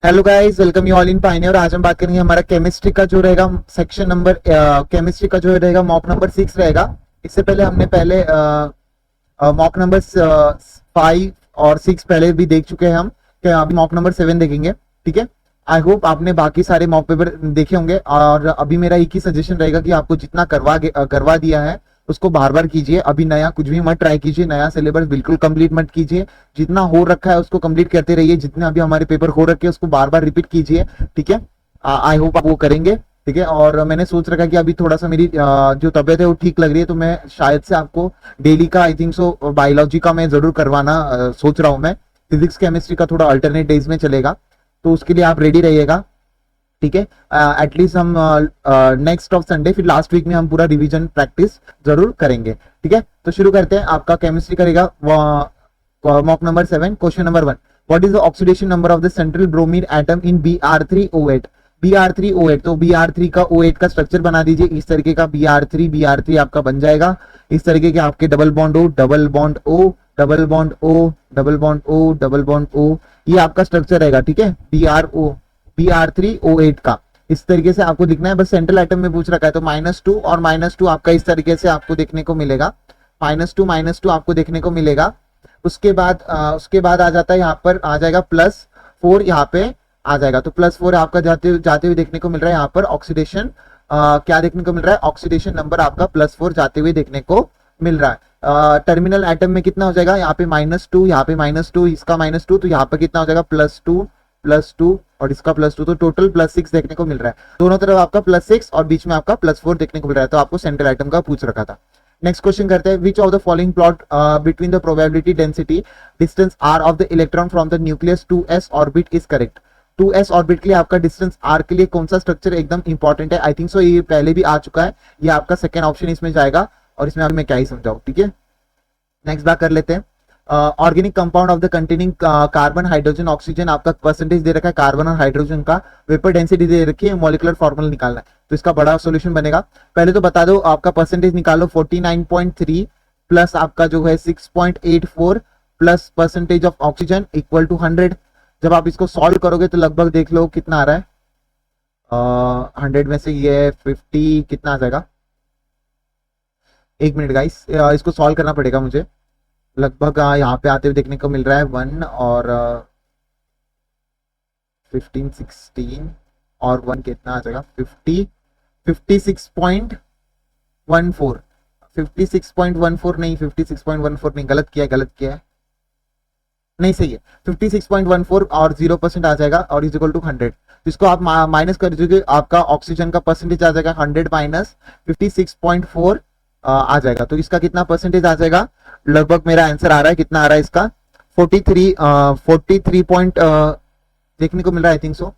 Hello guys, welcome you all in pioneer. आज हम बात करेंगे हमारा केमिस्ट्री का जो रहेगा सेक्शन नंबर केमिस्ट्री का जो रहेगा मॉक नंबर 6 रहेगा। इससे पहले हमने मॉक नंबर 5 और 6 पहले भी देख चुके हैं हम। क्या अभी मॉक नंबर 7 देखेंगे, ठीक है। आई होप आपने बाकी सारे मॉक पेपर देखे होंगे और अभी मेरा एक ही सजेशन रहेगा कि आपको जितना करवा दिया है उसको बार बार कीजिए। अभी नया कुछ भी मत ट्राई कीजिए, नया सिलेबस बिल्कुल कंप्लीट मत कीजिए। जितना हो रखा है उसको कंप्लीट करते रहिए, जितने अभी हमारे पेपर हो रखे हैं उसको बार बार रिपीट कीजिए, ठीक है। आई होप आप वो करेंगे, ठीक है। और मैंने सोच रखा कि अभी थोड़ा सा मेरी जो तबियत है वो ठीक लग रही है, तो मैं शायद से आपको डेली का आई थिंक सो बायोलॉजी का मैं जरूर करवाना सोच रहा हूँ। मैं फिजिक्स केमिस्ट्री का थोड़ा अल्टरनेट डेज में चलेगा, तो उसके लिए आप रेडी रहिएगा, ठीक है। एटलीस्ट हम नेक्स्ट ऑफ संडे फिर लास्ट वीक में हम पूरा रिवीजन प्रैक्टिस जरूर करेंगे, ठीक है। तो शुरू करते हैं। आपका केमिस्ट्री करेगा mock number 7। Question number 1, what is the oxidation number of the central bromine atom in Br3O8। Br3O8, तो Br3 का O8 का स्ट्रक्चर बना दीजिए। इस तरीके का Br3 आपका बन जाएगा। इस तरीके के आपके double bond O, double bond O, double bond O, double bond O, double bond O, ये आपका स्ट्रक्चर रहेगा, ठीक है। Br3O8 का इस तरीके से आपको दिखना है। बस सेंट्रल एटम में पूछ रखा है, तो -2 और -2 आपका इस तरीके से आपको देखने को मिलेगा। -2 आपको देखने को मिलेगा। उसके बाद आ जाता है, यहाँ पर आ जाएगा +4, यहाँ पे आ जाएगा। तो +4 आपका जाते हुए देखने को मिल रहा है। यहाँ पर ऑक्सीडेशन क्या देखने को मिल रहा है, ऑक्सीडेशन नंबर आपका +4 जाते हुए देखने को मिल रहा है। टर्मिनल एटम में कितना हो जाएगा, यहाँ पे -2, यहाँ पे -2, इसका -2, तो यहाँ पर कितना हो जाएगा +2 और इसका +2, तो टोटल +6 देखने को मिल रहा है। दोनों तरफ आपका +6 और बीच में आपका +4 देखने को मिल रहा है। तो आपको सेंट्रल एटम का पूछ रखा था। नेक्स्ट क्वेश्चन करते हैं, which of the following plot between the probability density distance r of the electron from the nucleus 2s orbit is correct. 2s orbit के लिए आपका डिस्टेंस r के लिए कौन सा स्ट्रक्चर एकदम इंपॉर्टेंट है। आई थिंक सो ये पहले भी आ चुका है, ये आपका सेकेंड ऑप्शन इसमें जाएगा और इसमें मैं क्या ही समझाऊं, ठीक है। नेक्स्ट बात कर लेते हैं। Organic compound of the containing carbon hydrogen oxygen, आपका परसेंटेज दे रखा है कार्बन और हाइड्रोजन का, वेपर डेंसिटी दे रखी है, मॉलिक्यूलर फॉर्मूला निकालना है। तो इसका बड़ा सॉल्यूशन बनेगा। पहले तो बता दो, आपका परसेंटेज निकालो 49.3 प्लस आपका जो है 6.84 plus percentage of oxygen equal to 100। जब आप इसको सॉल्व करोगे तो लगभग देख लो कितना आ रहा है। 100 में से ये 50 कितना आ जाएगा, एक मिनट गाइस, इसको सॉल्व करना पड़ेगा मुझे। लगभग यहाँ पे आते हुए देखने को मिल रहा है 1 और 15 16 और 1 कितना आ जाएगा 56.14 56.14 नहीं, 56.14 नहीं, गलत किया है, नहीं सही है। 56.14 और 0% आ जाएगा और इज इक्वल टू 100। तो इसको आप माइनस कर दीजिए, आपका ऑक्सीजन का परसेंटेज आ जाएगा 100 माइनस 56.4 आ जाएगा। तो इसका कितना परसेंटेज आ जाएगा, लगभग मेरा आंसर आ रहा है, कितना आ रहा है इसका 43 पॉइंट देखने को मिल रहा है। आई थिंक सो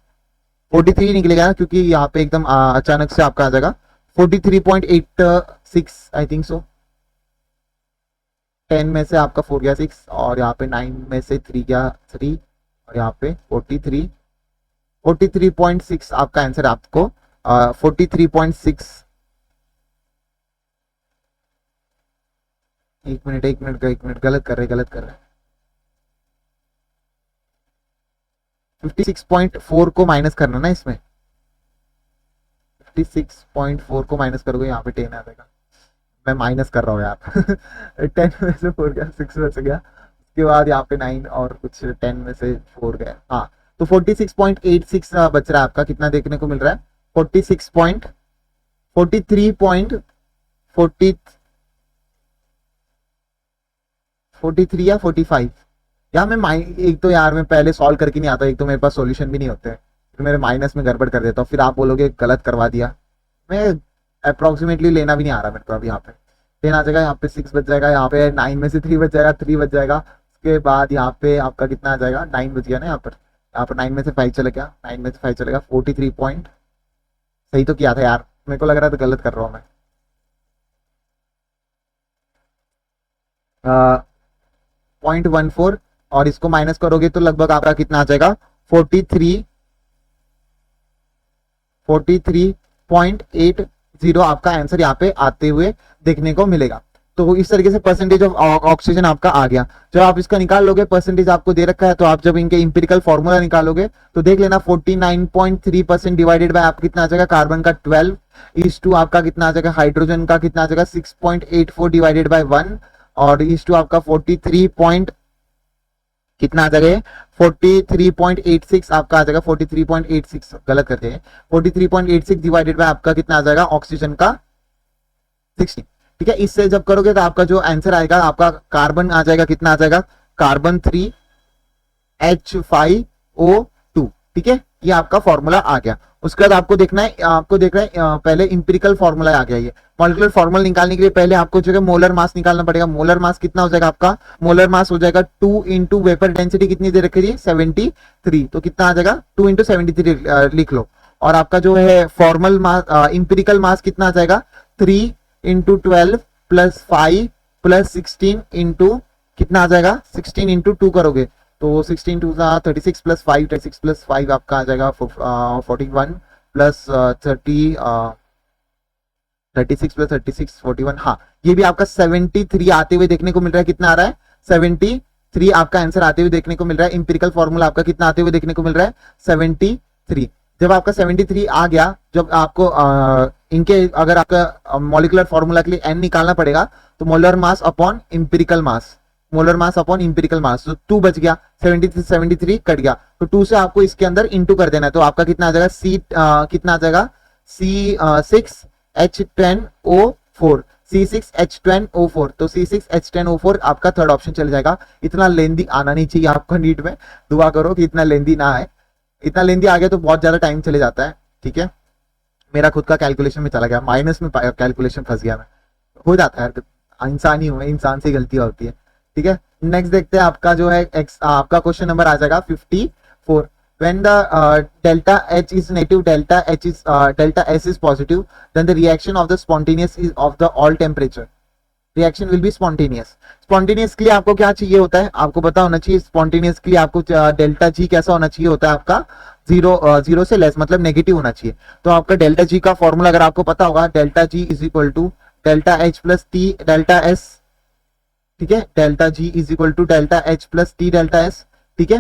43 निकलेगा, क्योंकि यहाँ पे एकदम अचानक से आपका आ जाएगा 43.86 आई थिंक सो। 10 में से आपका 4 गया 6 और यहाँ पे 9 में से 3 गया 3 और यहाँ पे 43.6 आपका आंसर, आपको 43.6। एक मिनट गलत कर रहे 56.4 को माइनस करना ना इसमें, 56.4 को माइनस करोगे यहाँ पे 10 आ जाएगा। मैं माइनस कर रहा हूँ यार 10 में से 4 गया 6 बच गया, उसके बाद यहाँ पे 9 और कुछ 10 में से 4 गया। हाँ, तो 46.86 बच रहा है आपका। कितना देखने को मिल रहा है 43 या 45। यार मैं एक तो यार मैं पहले सॉल्व करके नहीं आता, एक तो मेरे पास सॉल्यूशन भी नहीं होते, फिर मेरे माइनस में गड़बड़ कर देता हूँ, फिर आप बोलोगे गलत करवा दिया। मैं अप्रोक्सीमेटली लेना भी नहीं आ रहा मेरे को। अब यहाँ पे 10 आ जाएगा, यहाँ पे 6 बच जाएगा, यहाँ पे 9 में से 3 बच जाएगा, 3 बच जाएगा। उसके बाद यहाँ पे आपका कितना आ जाएगा, 9 बच गया ना यहाँ पर 9 में से 5 चले गया, 9 में से 5 चलेगा 43 पॉइंट। सही तो किया था यार, मेरे को लग रहा था गलत कर रहा हूँ मैं। 0.14 और इसको माइनस करोगे तो लगभग आपका कितना आ जाएगा 43.80 आपका आंसर यहाँ पे आते हुए देखने को मिलेगा। तो इस तरीके से परसेंटेज ऑफ ऑक्सीजन आपका आ गया। जब आप इसका निकाल लोगे, परसेंटेज आपको दे रखा है, तो आप जब इनके इंपेरिकल फॉर्मूला निकालोगे तो देख लेना 49.3% डिवाइडेड बाय आप कितना आ जाएगा, कार्बन का 12 इज टू आपका कितना आ जाएगा, हाइड्रोजन का कितना आ जाएगा 6.84 डिवाइडेड बाय 1 और इज टू आपका 43 पॉइंट कितना आ जाएगा, 43.86 आपका आ जाएगा, 43.86 गलत करते हैं, 43.86 डिवाइडेड बाय आपका कितना आ जाएगा, ऑक्सीजन का 60। ठीक है, इससे जब करोगे तो आपका जो आंसर आएगा, आपका कार्बन आ जाएगा, कितना आ जाएगा, कार्बन 3H5O2। ठीक है, ये आपका फॉर्मूला आ गया। उसके बाद आपको देखना है, आपको देखना है पहले इंपेरिकल फॉर्मूला आ गया। ये मॉलिक्यूलर फॉर्मूला निकालने के लिए पहले आपको जो है मोलर मास निकालना पड़ेगा। मोलर मास कितना हो जाएगा आपका, मोलर मास हो जाएगा 2 इंटू वेपर डेंसिटी कितनी दे रखी है 73, तो कितना आ जाएगा 2 इंटू 73 लिख लो। और आपका जो है फॉर्मल मास, इंपेरिकल मास कितना आ जाएगा 3 इंटू 12 प्लस 5 प्लस 16 इंटू कितना आ जाएगा 16 इंटू 2 करोगे तो 16 टू 36 प्लस 5, 36 प्लस 5 आपका आ जाएगा 41 प्लस 36 प्लस 36 41। हाँ, ये भी आपका 73 आते हुए देखने को मिल रहा है। कितना आ रहा है 73 आपका आंसर आते हुए देखने को मिल रहा है। इंपेरिकल फॉर्मूला आपका कितना आते हुए देखने को मिल रहा है 73। जब आपका 73 आ गया, जब आपको इनके अगर आपका मॉलिक्यूलर फॉर्मूला के लिए एन निकालना पड़ेगा तो मोलर मास अपॉन इंपेरिकल मास, मोलर मास अपॉन इंपेरिकल मास, तो 2 बच गया, 73 कट गया, तो 2 से आपको इसके अंदर इंटू कर देना है। तो आपका कितना आ जाएगा कितना आ जाएगा C6H10O4, C6H10O4, तो C6H10O4 आपका थर्ड ऑप्शन चल जाएगा। इतना लेंदी आना नहीं चाहिए आपका नीट में, दुआ करो कि इतना लेंदी ना आए। इतना लेंदी आ गया तो बहुत ज्यादा टाइम चले जाता है। ठीक है, मेरा खुद का कैलकुलेशन में चला गया, माइनस में कैलकुलेशन फंस गया मैं, हो जाता है, इंसान ही हूं, इंसान से गलतियां होती है। ठीक है, नेक्स्ट देखते हैं आपका जो है आपका क्वेश्चन नंबर आ जाएगा 54। when the delta H is negative, delta S is positive, then the reaction of the spontaneous is of the all temperature, reaction will be spontaneous। spontaneous के लिए आपको क्या चाहिए होता है, आपको पता होना चाहिए। spontaneous के लिए आपको डेल्टा जी कैसा होना चाहिए होता है आपका, जीरो से लेस, मतलब नेगेटिव होना चाहिए। तो आपका डेल्टा जी का फॉर्मूला अगर आपको पता होगा, delta G is equal to delta H plus T delta S. ठीक है, delta G is equal to delta H plus T delta S. ठीक है,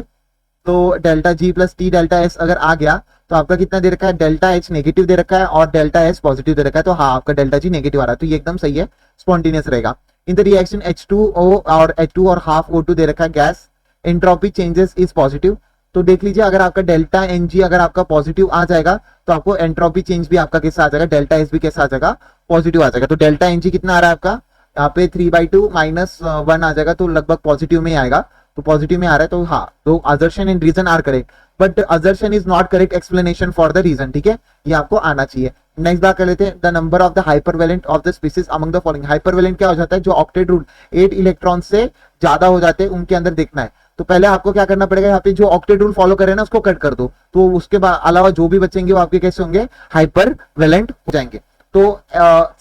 तो delta G plus T delta S अगर आ गया तो आपका कितना दे रखा है, डेल्टा एच नेगेटिव दे रखा है और डेल्टा एस पॉजिटिव दे रखा है, तो हाँ आपका डेल्टा जी नेगेटिव आ रहा है, तो ये एकदम सही है, स्पॉन्टेनियस रहेगा। इन द रिएक्शन H2O और H2 और हाफ O2 दे रखा है gas, entropy changes is positive. तो देख लीजिए, अगर आपका डेल्टा एन जी अगर आपका पॉजिटिव आ जाएगा तो आपको एंट्रोपी चेंज भी आपका कैसा आ जाएगा, डेल्टा एस भी कैसा आ जाएगा, पॉजिटिव आ जाएगा। तो डेल्टा एन जी कितना आ रहा है आपका, यहाँ पे 3/2 -1 आ जाएगा, तो लगभग पॉजिटिव में ही आएगा। तो पॉजिटिव में आ रहा है, तो हाँ, तो assertion and reason are correct, but assertion is not correct explanation for the reason. ठीक है, ये आपको आना चाहिए। नेक्स्ट बात कर लेते हैं, the number of the hypervalent of the species among the following. Hypervalent क्या हो जाता है, जो ऑक्टेट रूल 8 इलेक्ट्रॉन से ज्यादा हो जाते हैं उनके अंदर देखना है। तो पहले आपको क्या करना पड़ेगा, यहाँ पे जो ऑक्टेट रूल फॉलो करे ना उसको कट कर दो, तो उसके बाद अलावा जो भी बचेंगे वो आपके कैसे होंगे, हाइपरवेलेंट हो जाएंगे। तो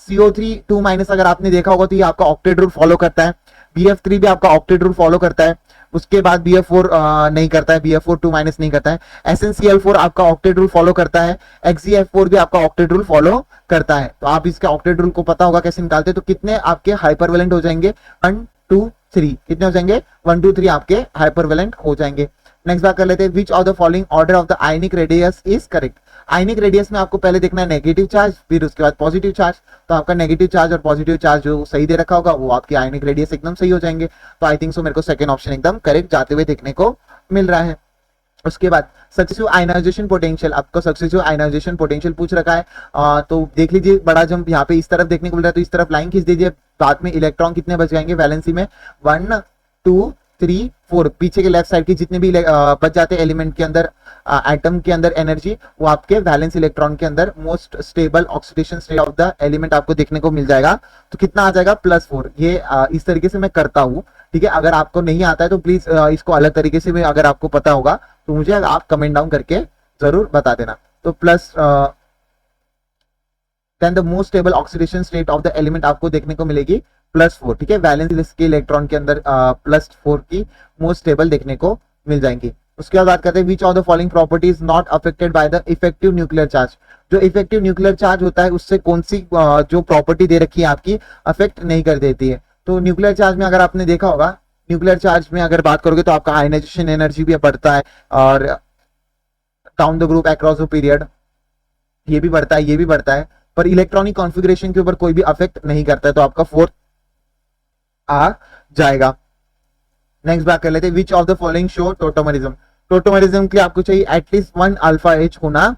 CO3 2- अगर आपने देखा होगा तो ये आपका ऑक्टेट रूल फॉलो करता है। BF3 भी आपका ऑक्टेट रूल फॉलो करता है। उसके बाद BF4 नहीं करता है, BF4 2- नहीं करता है। SnCl4 आपका ऑक्टेट रूल फॉलो करता है। XeF4 भी आपका ऑक्टेट रूल फॉलो करता है। तो आप इसका ऑक्टेट रूल को पता होगा कैसे निकालते हैं। तो कितने आपके हाइपरवेलेंट हो जाएंगे, 1 2 3, कितने हो जाएंगे 1 2 3 आपके हाइपरवेलेंट हो जाएंगे। नेक्स्ट बात कर लेते हैं, which of the following order of the ionic radius is correct. Ionic radius में आपको पहले देखना है नेगेटिव चार्ज, फिर उसके बाद पॉजिटिव चार्ज। तो आपका नेगेटिव चार्ज और पॉजिटिव चार्ज जो सही दे रखा होगा वो आपकी आयनिक रेडियस एकदम सही हो जाएंगे। तो आई थिंक सो मेरे को सेकंड ऑप्शन एकदम करेक्ट जाते हुए देखने को मिल रहा है। उसके बाद सक्सेसिव आयनाइजेशन पोटेंशियल, आपको सक्सेसिव आयनाइजेशन पोटेंशियल पूछ रखा है। तो देख लीजिए, बड़ा जंप यहाँ पे इस तरफ देखने को मिल रहा है, तो इस तरफ लाइन खींच दीजिए। बाद में इलेक्ट्रॉन कितने बच जाएंगे वैलेंसी में, 1 2 3 4। पीछे के लेफ्ट साइड की जितने भी बच जाते हैं एलिमेंट के अंदर, एटम के अंदर एनर्जी, वो आपके वैलेंस इलेक्ट्रॉन के अंदर most stable oxidation state of the element आपको देखने को मिल जाएगा। तो कितना आ जाएगा +4। ये इस तरीके से मैं करता हूँ। ठीक है, अगर आपको नहीं आता है तो प्लीज इसको अलग तरीके से भी अगर आपको पता होगा तो मुझे आप कमेंट डाउन करके जरूर बता देना। तो plus then the most stable oxidation state of the element आपको देखने को मिलेगी +4। ठीक है, वैलेंस के इलेक्ट्रॉन के अंदर +4 की मोस्ट स्टेबल देखने को मिल जाएंगी। उसके बाद बात करते हैं, which of the following properties not affected by the effective nuclear charge. जो इफेक्टिव न्यूक्लियर चार्ज होता है उससे कौन सी जो प्रॉपर्टी दे रखी है आपकी अफेक्ट नहीं कर देती है। तो न्यूक्लियर चार्ज में अगर आपने देखा होगा, न्यूक्लियर चार्ज में अगर बात करोगे तो आपका आयनाइजेशन एनर्जी भी बढ़ता है, और down the group across the period ये भी बढ़ता है, ये भी बढ़ता है, पर इलेक्ट्रॉनिक कॉन्फ़िगरेशन के ऊपर कोई भी अफेक्ट नहीं करता है। तो आपका फोर्थ आ जाएगा। नेक्स्ट बात कर लेते हैं, which of the following show tautomerism. Tautomerism के लिए आपको चाहिए एटलीस्ट 1 अल्फा एच होना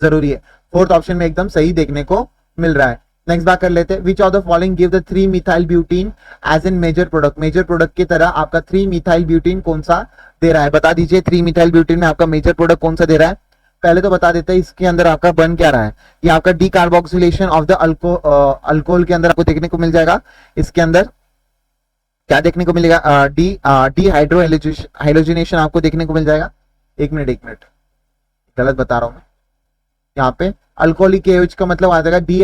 जरूरी है। फोर्थ ऑप्शन में एकदम सही देखने को मिल रहा है। नेक्स्ट बात कर लेते हैं, which of the following give the 3 methyl butene as an major product. Major product की तरह आपका 3 मिथाइल ब्यूटीन कौन सा दे रहा है, बता दीजिए। 3 मिथाइल ब्यूटीन में आपका मेजर प्रोडक्ट कौन सा दे रहा है, पहले तो बता देते हैं इसके अंदर आपका बन क्या रहा है। ये आपका D carboxylation of the alcohol के अंदर आपको देखने को मिल जाएगा। इसके अंदर क्या देखने को मिलेगा, डी हाइड्रो हाइड्रोजनेशन आपको देखने को मिल जाएगा। एक मिनट गलत बता रहा हूं मैं, यहाँ पे अल्कोहलिक एच का मतलब आ जाएगा डी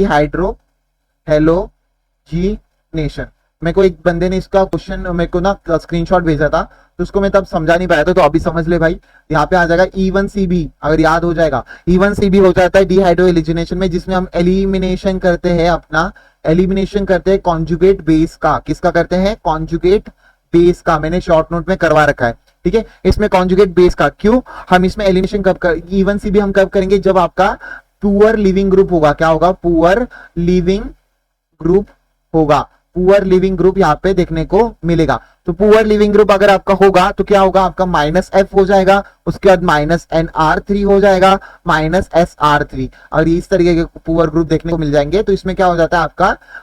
हाइड्रो हेलोजिनेशन। मेरे को एक बंदे ने इसका क्वेश्चन मेरे को ना स्क्रीनशॉट भेजा था, तो उसको मैं तब समझा नहीं पाया था, तो अभी समझ ले भाई। यहाँ पे आ जाएगा E1CB, अगर याद हो जाएगा E1CB हो जाता है डिहाइड्रोएलिजिनेशन में, जिसमें हम एलिमिनेशन करते हैं कॉन्जुगेट बेस का। किसका करते हैं, कॉन्जुगेट बेस का। मैंने शॉर्ट नोट में करवा रखा है, ठीक है। इसमें कॉन्जुगेट बेस का क्यों, हम इसमें एलिमिनेशन कब कर, E1CB हम कब करेंगे, जब आपका पुअर लिविंग ग्रुप होगा। क्या होगा, पुअर लिविंग ग्रुप होगा। पुअर लिविंग ग्रुप यहाँ पे देखने को मिलेगा। तो पुअर लिविंग ग्रुप अगर आपका होगा तो क्या होगा, आपका -F हो जाएगा, उसके बाद -NR3 हो जाएगा, -SR3। और इस तरीके के पुअर ग्रुप देखने को मिल जाएंगे। तो इसमें क्या हो जाता है,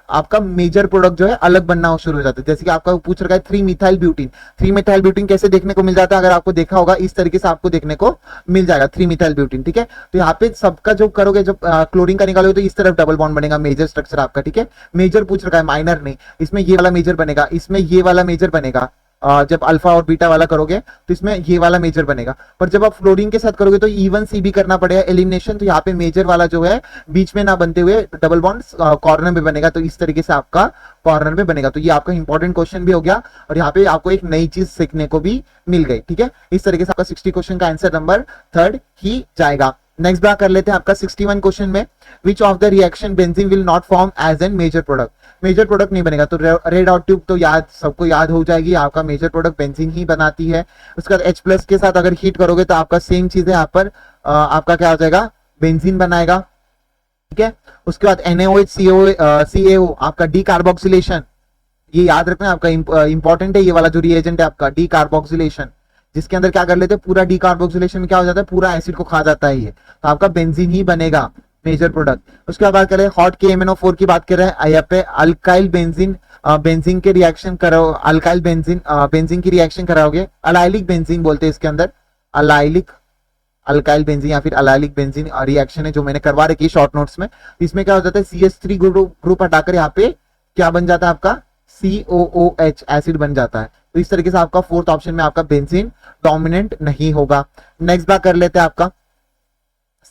आपका मेजर प्रोडक्ट जो है अलग बनना शुरू हो जाता है। जैसे कि आपका पूछ रखा है 3 मिथाइल ब्यूटीन। 3 मिथाइल ब्यूटीन कैसे देखने को मिल जाता है, अगर आपको देखा होगा इस तरीके से आपको देखने को मिल जाएगा 3 मिथाइल ब्यूटीन, ठीक है। तो यहाँ पे सबका जो करोगे, जब क्लोरीन का निकालोगे तो इस तरफ डबल बॉन्ड बनेगा, मेजर स्ट्रक्चर आपका, ठीक है। मेजर पूछ रखा है, माइनर नहीं। इसमें ये वाला मेजर बनेगा, इसमें ये वाला मेजर बनेगा। जब अल्फा और बीटा वाला करोगे तो इसमें ये वाला मेजर बनेगा। पर जब आप फ्लोरीन के साथ करोगे तो E1CB करना पड़ेगा एलिमिनेशन। तो यहाँ पे मेजर वाला जो है बीच में ना बनते हुए डबल बॉन्ड कॉर्नर में बनेगा। तो इस तरीके से आपका कॉर्नर में बनेगा। तो ये आपका इंपॉर्टेंट क्वेश्चन भी हो गया, और यहाँ पे आपको एक नई चीज सीखने को भी मिल गई, ठीक है। इस तरीके से आपका 60 क्वेश्चन का आंसर नंबर 3 ही जाएगा। नेक्स्ट बात कर लेते हैं आपका 61 क्वेश्चन में, which of the reaction benzene will not form as an major product. Major product नहीं बनेगा। तो रेड आउट ट्यूब तो सबको याद हो जाएगी, आपका मेजर प्रोडक्ट बेंजीन ही बनाती है। उसके बाद H+ के साथ अगर हीट करोगे तो आपका सेम चीज है, यहाँ पर आपका क्या हो जाएगा, बेंजीन बनाएगा, ठीक है। उसके बाद NaOH आपका डी कार्बोक्सिलेशन, ये याद रखना आपका इंपॉर्टेंट है। ये वाला जो रिएजेंट है आपका डी कार्बोक्सिलेशन, जिसके अंदर क्या कर लेते हैं, पूरा डी कार्बोक्सिलेशन में क्या हो जाता है, पूरा एसिड को खा जाता है ये। तो आपका बेंजीन ही बनेगा मेजर प्रोडक्ट। उसके बाद बात करें हॉट KMnO4 की बात कर रहे हैं, यहाँ पे अल्काइल बेंजीन के रिएक्शन करो, अल्काइल बेंजीन की रिएक्शन कराओगे। अलाइलिक बेंजीन बोलते हैं इसके अंदर, अल्काइल बेंजीन या फिर अलाइलिक बेंजीन रिएक्शन है जो मैंने करवा रखी है शॉर्ट नोट्स में। इसमें क्या हो जाता है, CH3 ग्रुप हटाकर यहाँ पे क्या बन जाता है, आपका COOH एसिड बन जाता है। तो इस तरीके से आपका फोर्थ ऑप्शन में आपका बेंजीन डोमिनेंट नहीं होगा। नेक्स्ट बात कर लेते हैं आपका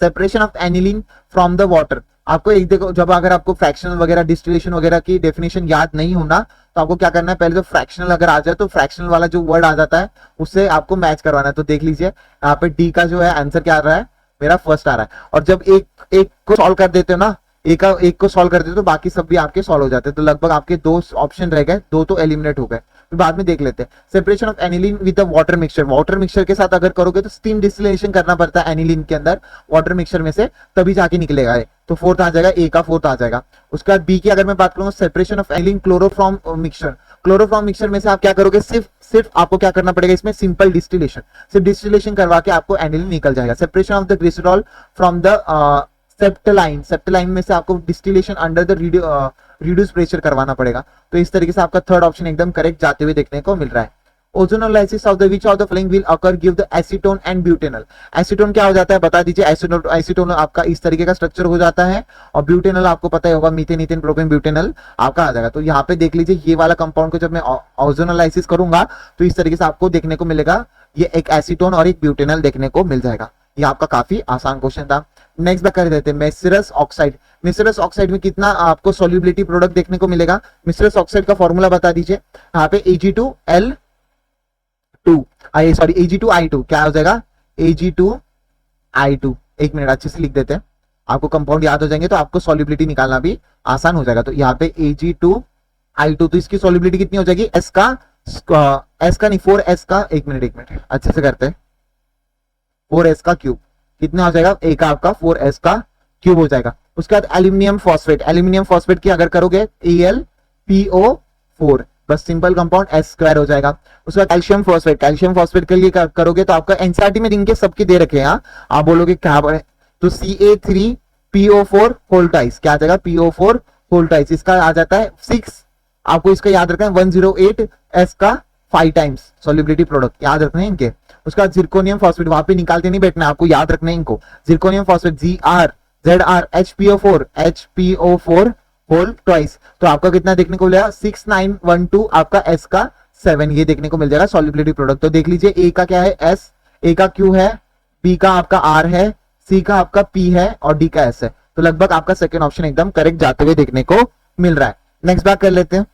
separation of aniline from the water. आपको एक देखो, जब अगर आपको फ्रैक्शनल वगैरह डिस्टिलेशन वगैरह की डेफिनेशन याद नहीं होना, तो आपको क्या करना है, पहले तो फ्रैक्शनल अगर आ जाए तो फ्रैक्शनल वाला जो वर्ड आ जाता है उससे आपको मैच करवाना है। तो देख लीजिए यहाँ पे डी का जो है आंसर क्या आ रहा है, मेरा फर्स्ट आ रहा है। और जब एक को सॉल्व कर देते हो ना, एक को सॉल्व कर देते हो तो बाकी सब भी आपके सॉल्व हो जाते हैं। तो लगभग आपके 2 ऑप्शन रह गए, 2 तो एलिमिनेट हो गए। फिर बाद में देख लेते हैं separation of aniline with water mixture. Water mixture के साथ अगर करोगे तो स्टीम डिस्टिलेशन करना पड़ता है एनिलीन के अंदर वाटर मिक्सचर में से, तभी जाके निकलेगा ये। तो फोर्थ आ जाएगा, ए का फोर्थ आ जाएगा। उसके बाद बी की अगर मैं बात करूंगा, separation of aniline chloroform mixture. Chloroform mixture में से आप क्या करोगे, सिर्फ आपको क्या करना पड़ेगा, इसमें सिंपल डिस्टिलेशन, सिर्फ डिस्टिलेशन करवा के आपको एनिलीन निकल जाएगा। Separation of the glycerol from the spent lye में से आपको distillation under the reduce pressure करवाना पड़ेगा। तो इस तरीके से आपका थर्ड ऑप्शन एकदम करेक्ट जाते हुए देखने को मिल रहा है। Ozonolysis of the which of the following will occur give the acetone and butanal. Acetone क्या हो जाता है बता दीजिए। एसीटोन आपका इस तरीके का स्ट्रक्चर हो जाता है, और ब्यूटेनल आपको पता ही होगा, मीथेन ईथेन प्रोपेन ब्यूटेनल आपका आ जाएगा। तो यहाँ पे देख लीजिए, ये वाला कंपाउंड को जब मैं ओजोनोलाइसिस करूंगा तो इस तरीके से आपको देखने को मिलेगा, ये एक एसीटोन और एक ब्यूटेनल देखने को मिल जाएगा। ये आपका काफी आसान क्वेश्चन था। नेक्स्ट बात कर देते हैं मेसरस ऑक्साइड। मेसरस ऑक्साइड में कितना आपको सॉल्युबिलिटी प्रोडक्ट देखने को मिलेगा। मेसरस ऑक्साइड का फॉर्मूला बता दीजिए। यहाँ पे Ag2I2 क्या हो जाएगा, Ag2I2। एक मिनट अच्छे से लिख देते हैं। आपको कंपाउंड याद हो जाएंगे तो आपको सॉल्युबिलिटी निकालना भी आसान हो जाएगा। तो यहाँ पे Ag2I2, तो इसकी सॉल्युबिलिटी कितनी हो जाएगी, एस का नहीं 4s का, एक मिनट अच्छे से करते हैं, 4s का क्यूब कितना हो जाएगा, ए का आपका 4s का क्यूब हो जाएगा। उसके बाद एल्यूमिनियम फॉस्फेट की अगर करोगे AlPO4, बस सिंपल कंपाउंड S² हो जाएगा। उसके बाद कैल्शियम फॉस्फेट के लिए करोगे तो आपका एनसीईआरटी में इनके सबके दे रखे हैं, आप बोलोगे क्या है, तो Ca3PO4 होल टाइस, क्या आ जाएगा, PO4 होल टाइस, इसका आ जाता है 6, आपको इसका याद रखना है 108s का 5 टाइम्स सॉल्युबिलिटी प्रोडक्ट याद रखना है इनके। उसके बाद जिरकोनियम फॉस्फेट, वहां पे निकालते नहीं बैठना, आपको याद रखना है इनको, zirconium phosphate ZrHPO4 whole twice, तो आपका कितना देखने को मिलेगा 6912, आपका S का 7, ये देखने को मिल जाएगा सॉल्युबिलिटी प्रोडक्ट। तो देख लीजिए A का क्या है S, A का Q है, B का आपका R है, C का आपका P है और D का S है। तो लगभग आपका सेकंड ऑप्शन एकदम करेक्ट जाते हुए देखने को मिल रहा है। नेक्स्ट बात कर लेते हैं,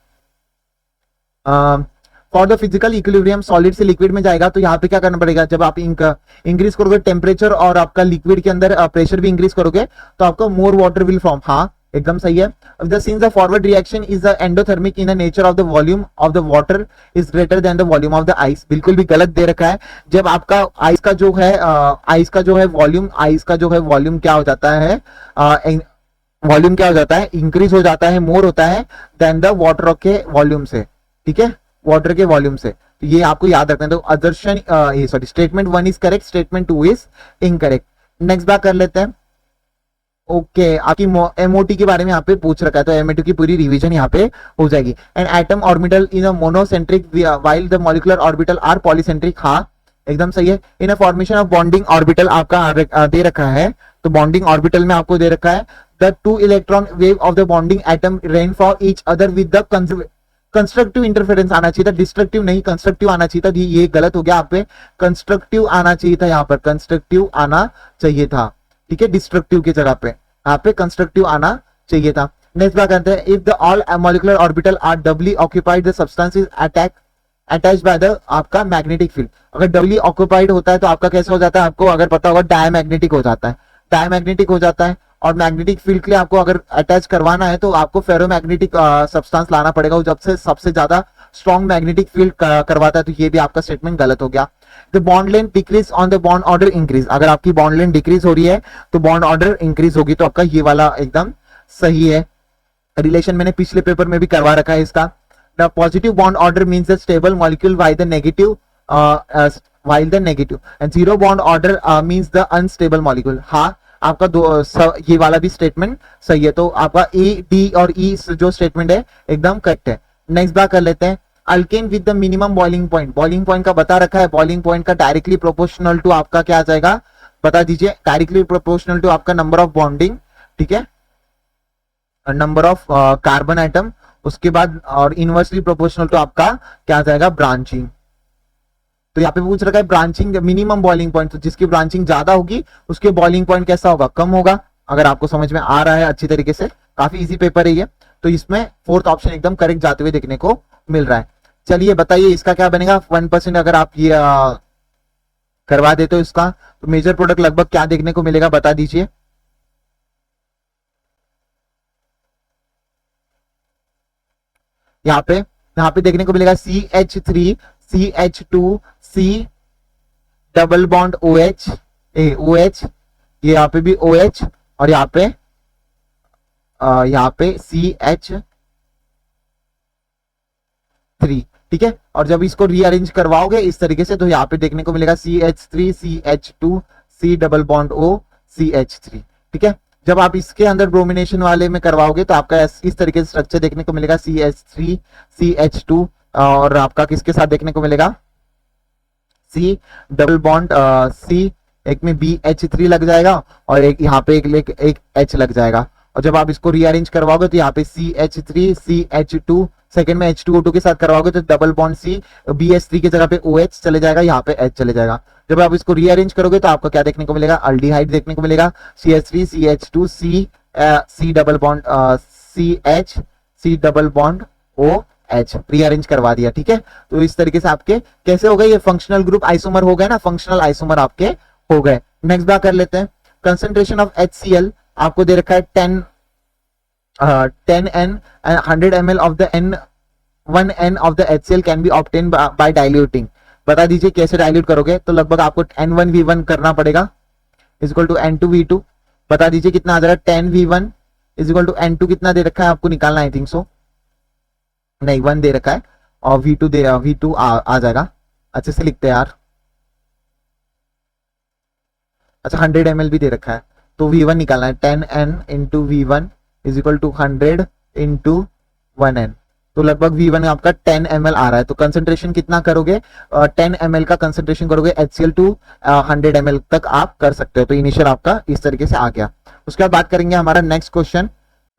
for the physical equilibrium solid से लिक्विड में जाएगा तो यहाँ पे क्या करना पड़ेगा, जब आप इंक्रीज करोगे टेम्परेचर और आपका लिक्विड के अंदर प्रेशर भी इंक्रीज करोगे तो आपका मोर वाटर विल फॉर्म, हाँ एकदम सही है। Since the forward reaction is the endothermic in the nature of the volume of the water is greater than the volume of the ice, बिल्कुल भी गलत दे रखा है। जब आपका आइस का जो है वॉल्यूम क्या हो जाता है, इंक्रीज हो जाता है, मोर होता है देन द वाटर के वॉल्यूम से, ठीक है, वाटर के वॉल्यूम से, तो ये आपको याद रखना है। तो Adarshan statement 1 is correct, statement 2 is incorrect. Next बात कर लेते हैं, ओके आपकी MOT के बारे में यहाँ पे पूछ रखा है, तो MOT की पूरी रिवीजन यहाँ पे हो जाएगी। And atom orbital in a monocentric while the molecular orbital are polycentric, हाँ एकदम सही है। In a formation of bonding orbital आपका दे रखा है, तो बॉन्डिंग ऑर्बिटल में आपको दे रखा है the 2 electron wave of the bonding atom rain for each other with the constructive interference आना चाहिए था, डिस्ट्रक्टिव नहीं कंस्ट्रक्टिव आना चाहिए था, ये गलत हो गया, आप पे कंस्ट्रक्टिव आना चाहिए था, यहाँ पर कंस्ट्रक्टिव आना चाहिए था, ठीक है, डिस्ट्रक्टिव की जगह पे यहाँ पे कंस्ट्रक्टिव आना चाहिए था। नेक्स्ट बात करते हैं, if the all molecular orbital are doubly occupied the substance is attached by the आपका मैग्नेटिक फील्ड, अगर डबली ऑक्यूपाइड होता है तो आपका कैसे हो जाता है, आपको अगर पता होगा डायमैग्नेटिक हो जाता है, डायमैग्नेटिक हो जाता है। और मैग्नेटिक फील्ड के लिए आपको अगर अटैच करवाना है तो आपको फेरोमैग्नेटिक सब्सटेंस लाना पड़ेगा, जब से सबसे ज्यादा स्ट्रॉन्ग मैग्नेटिक फील्ड करवाता है, तो ये भी आपका स्टेटमेंट गलत हो गया। The bond length decrease on the bond order increase, अगर आपकी बॉन्ड लेंथ डिक्रीज हो रही है तो बॉन्ड ऑर्डर इंक्रीज होगी, तो आपका ये वाला एकदम सही है। रिलेशन मैंने पिछले पेपर में भी करवा रखा है इसका। The positive bond order means the stable molecule while the negative and zero bond order means the unstable molecule, हाँ आपका ये वाला भी स्टेटमेंट सही है, तो आपका A, D और E जो स्टेटमेंट है एकदम करेक्ट है। नेक्स्ट बात कर लेते हैं, alkane with the minimum boiling point का बता रखा है, बॉइलिंग पॉइंट का डायरेक्टली प्रोपोर्शनल टू आपका क्या आ जाएगा, बता दीजिए, डायरेक्टली प्रोपोर्शनल टू आपका नंबर ऑफ बॉन्डिंग, ठीक है, नंबर ऑफ कार्बन आइटम, उसके बाद और इनवर्सली प्रोपोर्शनल टू आपका क्या आ जाएगा, ब्रांचिंग। तो यहाँ पे पूछ रखा है ब्रांचिंग मिनिमम बॉइलिंग पॉइंट, तो जिसकी ब्रांचिंग ज्यादा होगी उसके बॉइलिंग पॉइंट कैसा होगा, कम होगा। अगर आपको समझ में आ रहा है अच्छी तरीके से, काफी इजी पेपर है ये, तो इसमें फोर्थ ऑप्शन एकदम करेक्ट जाते हुए देखने को मिल रहा है। चलिए बताइए इसका क्या बनेगा, 1% अगर आप ये करवा देते हो इसका, तो मेजर प्रोडक्ट लगभग क्या देखने को मिलेगा, बता दीजिए। यहाँ पे देखने को मिलेगा CH3 CH2 C double bond OH OH, ये यहाँ पे भी OH और यहाँ पे CH3, ठीक है। और जब इसको रीअरेंज करवाओगे इस तरीके से तो यहाँ पे देखने को मिलेगा CH3 CH2 C double bond O CH3, ठीक है। जब आप इसके अंदर ब्रोमिनेशन वाले में करवाओगे तो आपका इस तरीके से स्ट्रक्चर देखने को मिलेगा CH3 CH2 और आपका किसके साथ देखने को मिलेगा, C डबल बॉन्ड C, एक में BH3 लग जाएगा और एक यहाँ पे एक H लग जाएगा। और जब आप इसको रीअरेंज करवाओगे तो यहाँ पे CH3 CH2, सेकंड में H2O2 के साथ करवाओगे तो डबल बॉन्ड C, BH3 की जगह पे OH चले जाएगा, यहाँ पे H चले जाएगा। जब आप इसको रीअरेंज करोगे तो आपको क्या देखने को मिलेगा, अल्डिहाइड देखने को मिलेगा, CH3 CH2 C double bond CH C double bond OH, rearrange करवा दिया, ठीक है। तो इस तरीके से आपके कैसे हो गए, ये फंक्शनल ग्रुप आइसोमर हो गए ना, फंक्शनल आइसोमर आपके हो गए। नेक्स्ट बात कर लेते हैं, कंसंट्रेशन ऑफ HCl आपको दे रखा है 10n and 100 ml of the one n of the HCl can be obtained by diluting. बता दीजिए कैसे डाइल्यूट करोगे, तो लगभग आपको N1V1 करना पड़ेगा इज इक्वल टू N2V2. बता दीजिए कितना आ जाएगा, 10V1 is equal to N2 कितना दे रखा है आपको निकालना, आई थिंक सो नहीं 1 दे रखा है और V2 आ जाएगा. अच्छे से लिखते हैं यार. अच्छा 100 ml भी दे रखा है, तो V1 निकालना है 10n into V1 is equal to 100 into 1n. तो लगभग V1 आपका 10 ml आ रहा है. तो कंसंट्रेशन कितना करोगे, 10 ml का कंसंट्रेशन करोगे HCl टू 100 ml तक आप कर सकते हो. तो इनिशियल आपका इस तरीके से आ गया. उसके बाद बात करेंगे हमारा नेक्स्ट क्वेश्चन.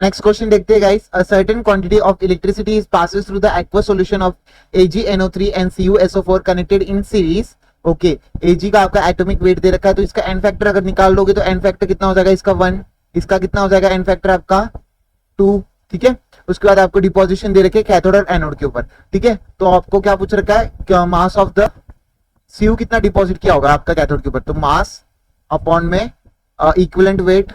नेक्स्ट क्वेश्चन देखते हैं guys. A certain quantity of electricity is passes through the aqueous solution of AgNO3 and CuSO4 connected in series. Okay, Ag का आपका एटॉमिक वेट दे रखा है, तो इसका एन फैक्टर अगर निकाल लोगे तो एन फैक्टर कितना हो जाएगा, इसका 1, इसका कितना हो जाएगा एन फैक्टर आपका 2. ठीक है, उसके बाद आपको डिपोजिशन दे रखे कैथोड और एनोड के ऊपर. ठीक है, तो आपको क्या पूछ रखा है, मास ऑफ द Cu कितना डिपॉजिट किया होगा आपका कैथोड के ऊपर, तो मास अपॉन में इक्विवेलेंट वेट.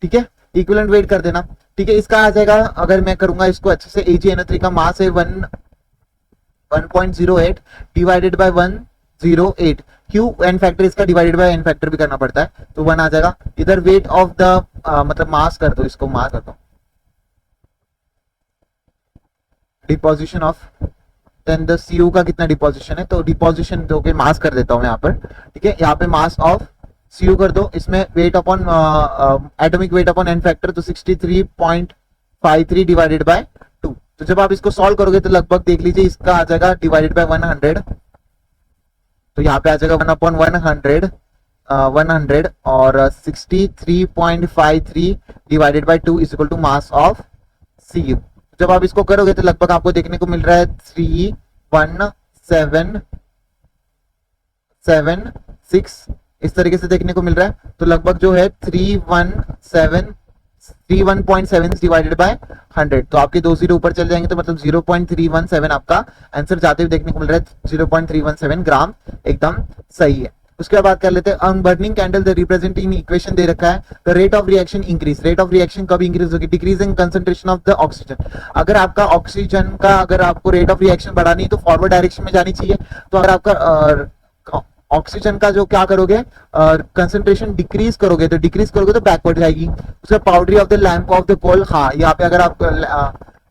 ठीक है, इक्विवेलेंट वेट कर देना. ठीक है, इसका आ जाएगा, अगर मैं करूंगा इसको अच्छे से, AgNO3 का मास है 1.08 divided by 108. Q n factor इसका डिवाइडेड बाय एन फैक्टर भी करना पड़ता है, तो 1 आ जाएगा. इधर वेट ऑफ द मतलब मास कर दो, इसको मास कर दो, deposition of, then the Cu का कितना डिपोजिशन है, तो डिपोजिशन दो के मास कर देता हूं मैं यहाँ पर. ठीक है, यहाँ पे मास ऑफ Cu कर दो, इसमें weight upon atomic weight upon n factor, तो 63.53 डिवाइडेड बाय 2. तो जब आप इसको सॉल्व करोगे तो लगभग देख लीजिए इसका आ जाएगा डिवाइडेड बाय 100. तो यहाँ पे आ जाएगा 1 अपॉन 100 और 63.53 divided by 2 is equal to mass of Cu. जब आप इसको करोगे तो लगभग आपको देखने को मिल रहा है 3176 इस तरीके से देखने को मिल रहा है. तो लगभग जो है 31.7 डिवाइडेड बाय 100, तो आपके 2 जीरो ऊपर चल जाएंगे, तो मतलब 0.317 आपका आंसर जाते हुए देखने को मिल रहा है. 0.317 ग्राम एकदम सही है. उसके बाद कर लेते हैं on burning candle the representing equation दे रखा है. The rate of reaction increase, rate of reaction कब इंक्रीज होगी, decreasing concentration of the oxygen. अगर आपका ऑक्सीजन का अगर आपको रेट ऑफ रिएक्शन बढ़ानी है तो फॉरवर्ड डायरेक्शन में जानी चाहिए. तो अगर आपका ऑक्सीजन का जो क्या करोगे कंसंट्रेशन डिक्रीज करोगे, तो डिक्रीज करोगे तो बैकवर्ड जाएगी. उसका powdery of the lamp of the coal, हाँ यहाँ पे अगर आप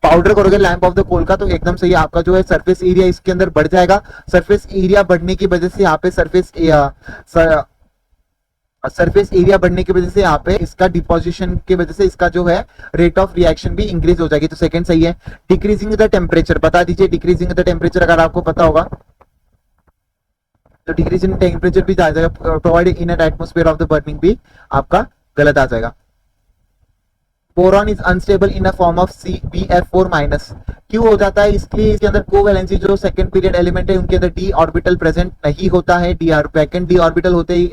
पाउडर करोगे लैंप ऑफ द कोल का, तो एकदम सही आपका जो है सरफेस एरिया इसके अंदर बढ़ जाएगा. सरफेस एरिया बढ़ने की वजह से यहाँ पे सरफेस एरिया बढ़ने की वजह से यहाँ पे इसका डिपोजिशन की वजह से इसका जो है रेट ऑफ रिएक्शन भी इंक्रीज हो जाएगी. तो सेकंड सही है. डिक्रीजिंग द टेम्परेचर, बता दीजिए डिक्रीजिंग द टेम्परेचर अगर आपको पता होगा तो डिक्रीज इन टेम्परेचर भी आ जाएगा. Provide in atmosphere of the burning भी आपका गलत आ जाएगा. Boron is unstable in a form of BF4 minus. क्यों हो जाता है, इसलिए इसके अंदर कोवैलेंसी जो सेकंड पीरियड एलिमेंट है उनके अंदर डी ऑर्बिटल प्रेजेंट नहीं होता है. वैकेंट डी ऑर्बिटल होते ही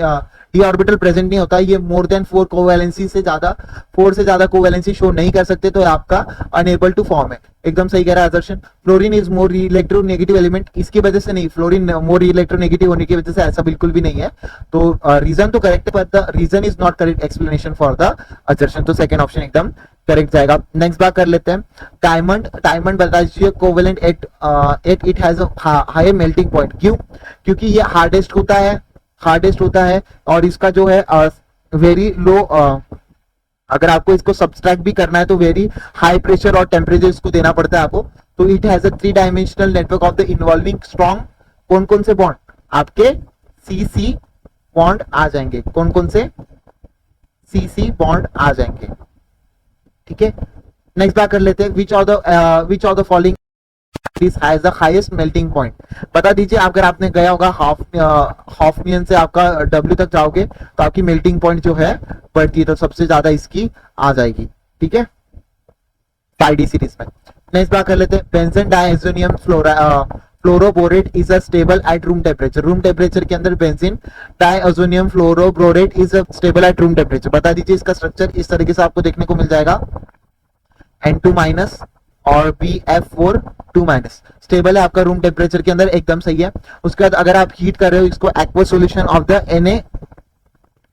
डी ऑर्बिटल प्रेजेंट नहीं होता. ये मोर देन 4 कोवैलेंसी से ज्यादा 4 से ज्यादा कोवैलेंसी शो नहीं कर सकते, तो आपका अनेबल टू फॉर्म है. एकदम सही कह रहा है Adarshan. Fluorine is more electronegative element, इसकी वजह से नहीं, फ्लोरीन मोर इलेक्ट्रोनेगेटिव होने की वजह से ऐसा बिल्कुल भी नहीं है. तो रीजन तो करेक्ट है, but the reason is not correct explanation for the assertion. तो सेकंड ऑप्शन एकदम करेक्ट जाएगा. नेक्स्ट बात कर लेते हैं. डायमंड बता दीजिए covalent at it has high melting point. क्यों, क्योंकि ये हार्डेस्ट होता है और इसका जो है वेरी लो, अगर आपको इसको सब्सट्रैक्ट भी करना है तो वेरी हाई प्रेशर और टेम्परेचर इसको देना पड़ता है आपको. तो it has a 3 dimensional network of the involving strong, कौन से बॉन्ड आपके CC बॉन्ड आ जाएंगे, कौन से CC बॉन्ड आ जाएंगे. ठीक है, नेक्स्ट बात कर लेते हैं. Which of the following has the highest melting point. बता दीजिए अगर आपने गया होगा हाफनियन से आपका W तक जाओगे तो आपकी मेल्टिंग पॉइंट जो है बढ़ती है, तो सबसे ज्यादा इसकी आ जाएगी. ठीक है, 5D सीरीज में. नेक्स्ट बात कर लेते हैं. Benzene diazonium fluoroborate is a stable at room temperature. Room temperature के अंदर benzene diazonium fluoroborate is a stable at room temperature. बता दीजिए इसका स्ट्रक्चर इस तरीके से आपको देखने को मिल जाएगा. N2 माइनस और BF4 2 माइनस स्टेबल है आपका रूम टेम्परेचर के अंदर, एकदम सही है. उसके बाद अगर आप हीट कर रहे हो इसको aqueous solution of the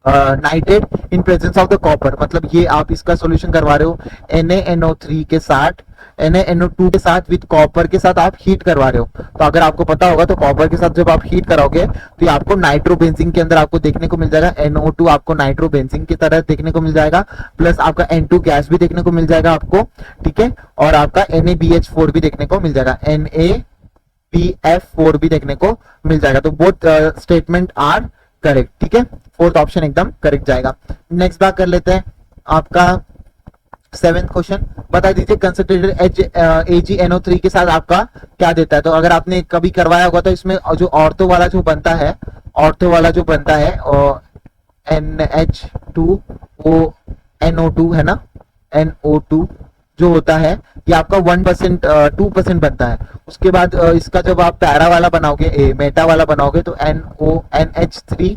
nitrate in presence of the copper, मतलब ये आप इसका सॉल्यूशन करवा रहे हो NaNO3 के साथ, NaNO2 के साथ विद कॉपर के साथ आप हीट करवा रहे हो। तो अगर आपको पता होगा तो कॉपर के साथ जब आप हीट कराओगे तो ये आपको नाइट्रोबेंजीन के अंदर आपको देखने को मिल जाएगा, NO2 आपको नाइट्रोबेंजीन की तरह देखने को मिल जाएगा, प्लस आपका N2 गैस भी देखने को मिल जाएगा आपको, ठीक है, और आपका NaBH4 भी देखने को मिल जाएगा, NaBF4 भी देखने को मिल जाएगा। तो बोथ स्टेटमेंट आर करेक्ट, ठीक है, फोर्थ ऑप्शन एकदम करेक्ट जाएगा। नेक्स्ट बात कर लेते हैं आपका 7th क्वेश्चन, बता दीजिए कंसंट्रेटेड AgNO3 के साथ आपका क्या देता है। तो अगर आपने कभी करवाया होगा तो इसमें जो ऑर्थो वाला जो बनता है, ऑर्थो वाला जो बनता है NH2O NO2 है ना, NO2 जो होता है ये आपका 1% 2% बनता है। उसके बाद इसका जब आप पैरा वाला बनाओगे, मेटा वाला बनाओगे तो NH3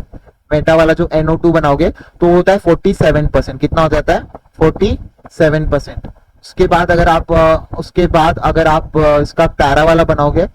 मेटा वाला जो NO2 बनाओगे तो होता है 47%, कितना हो जाता है 47%। उसके बाद अगर आप इसका पैरा वाला बनाओगे,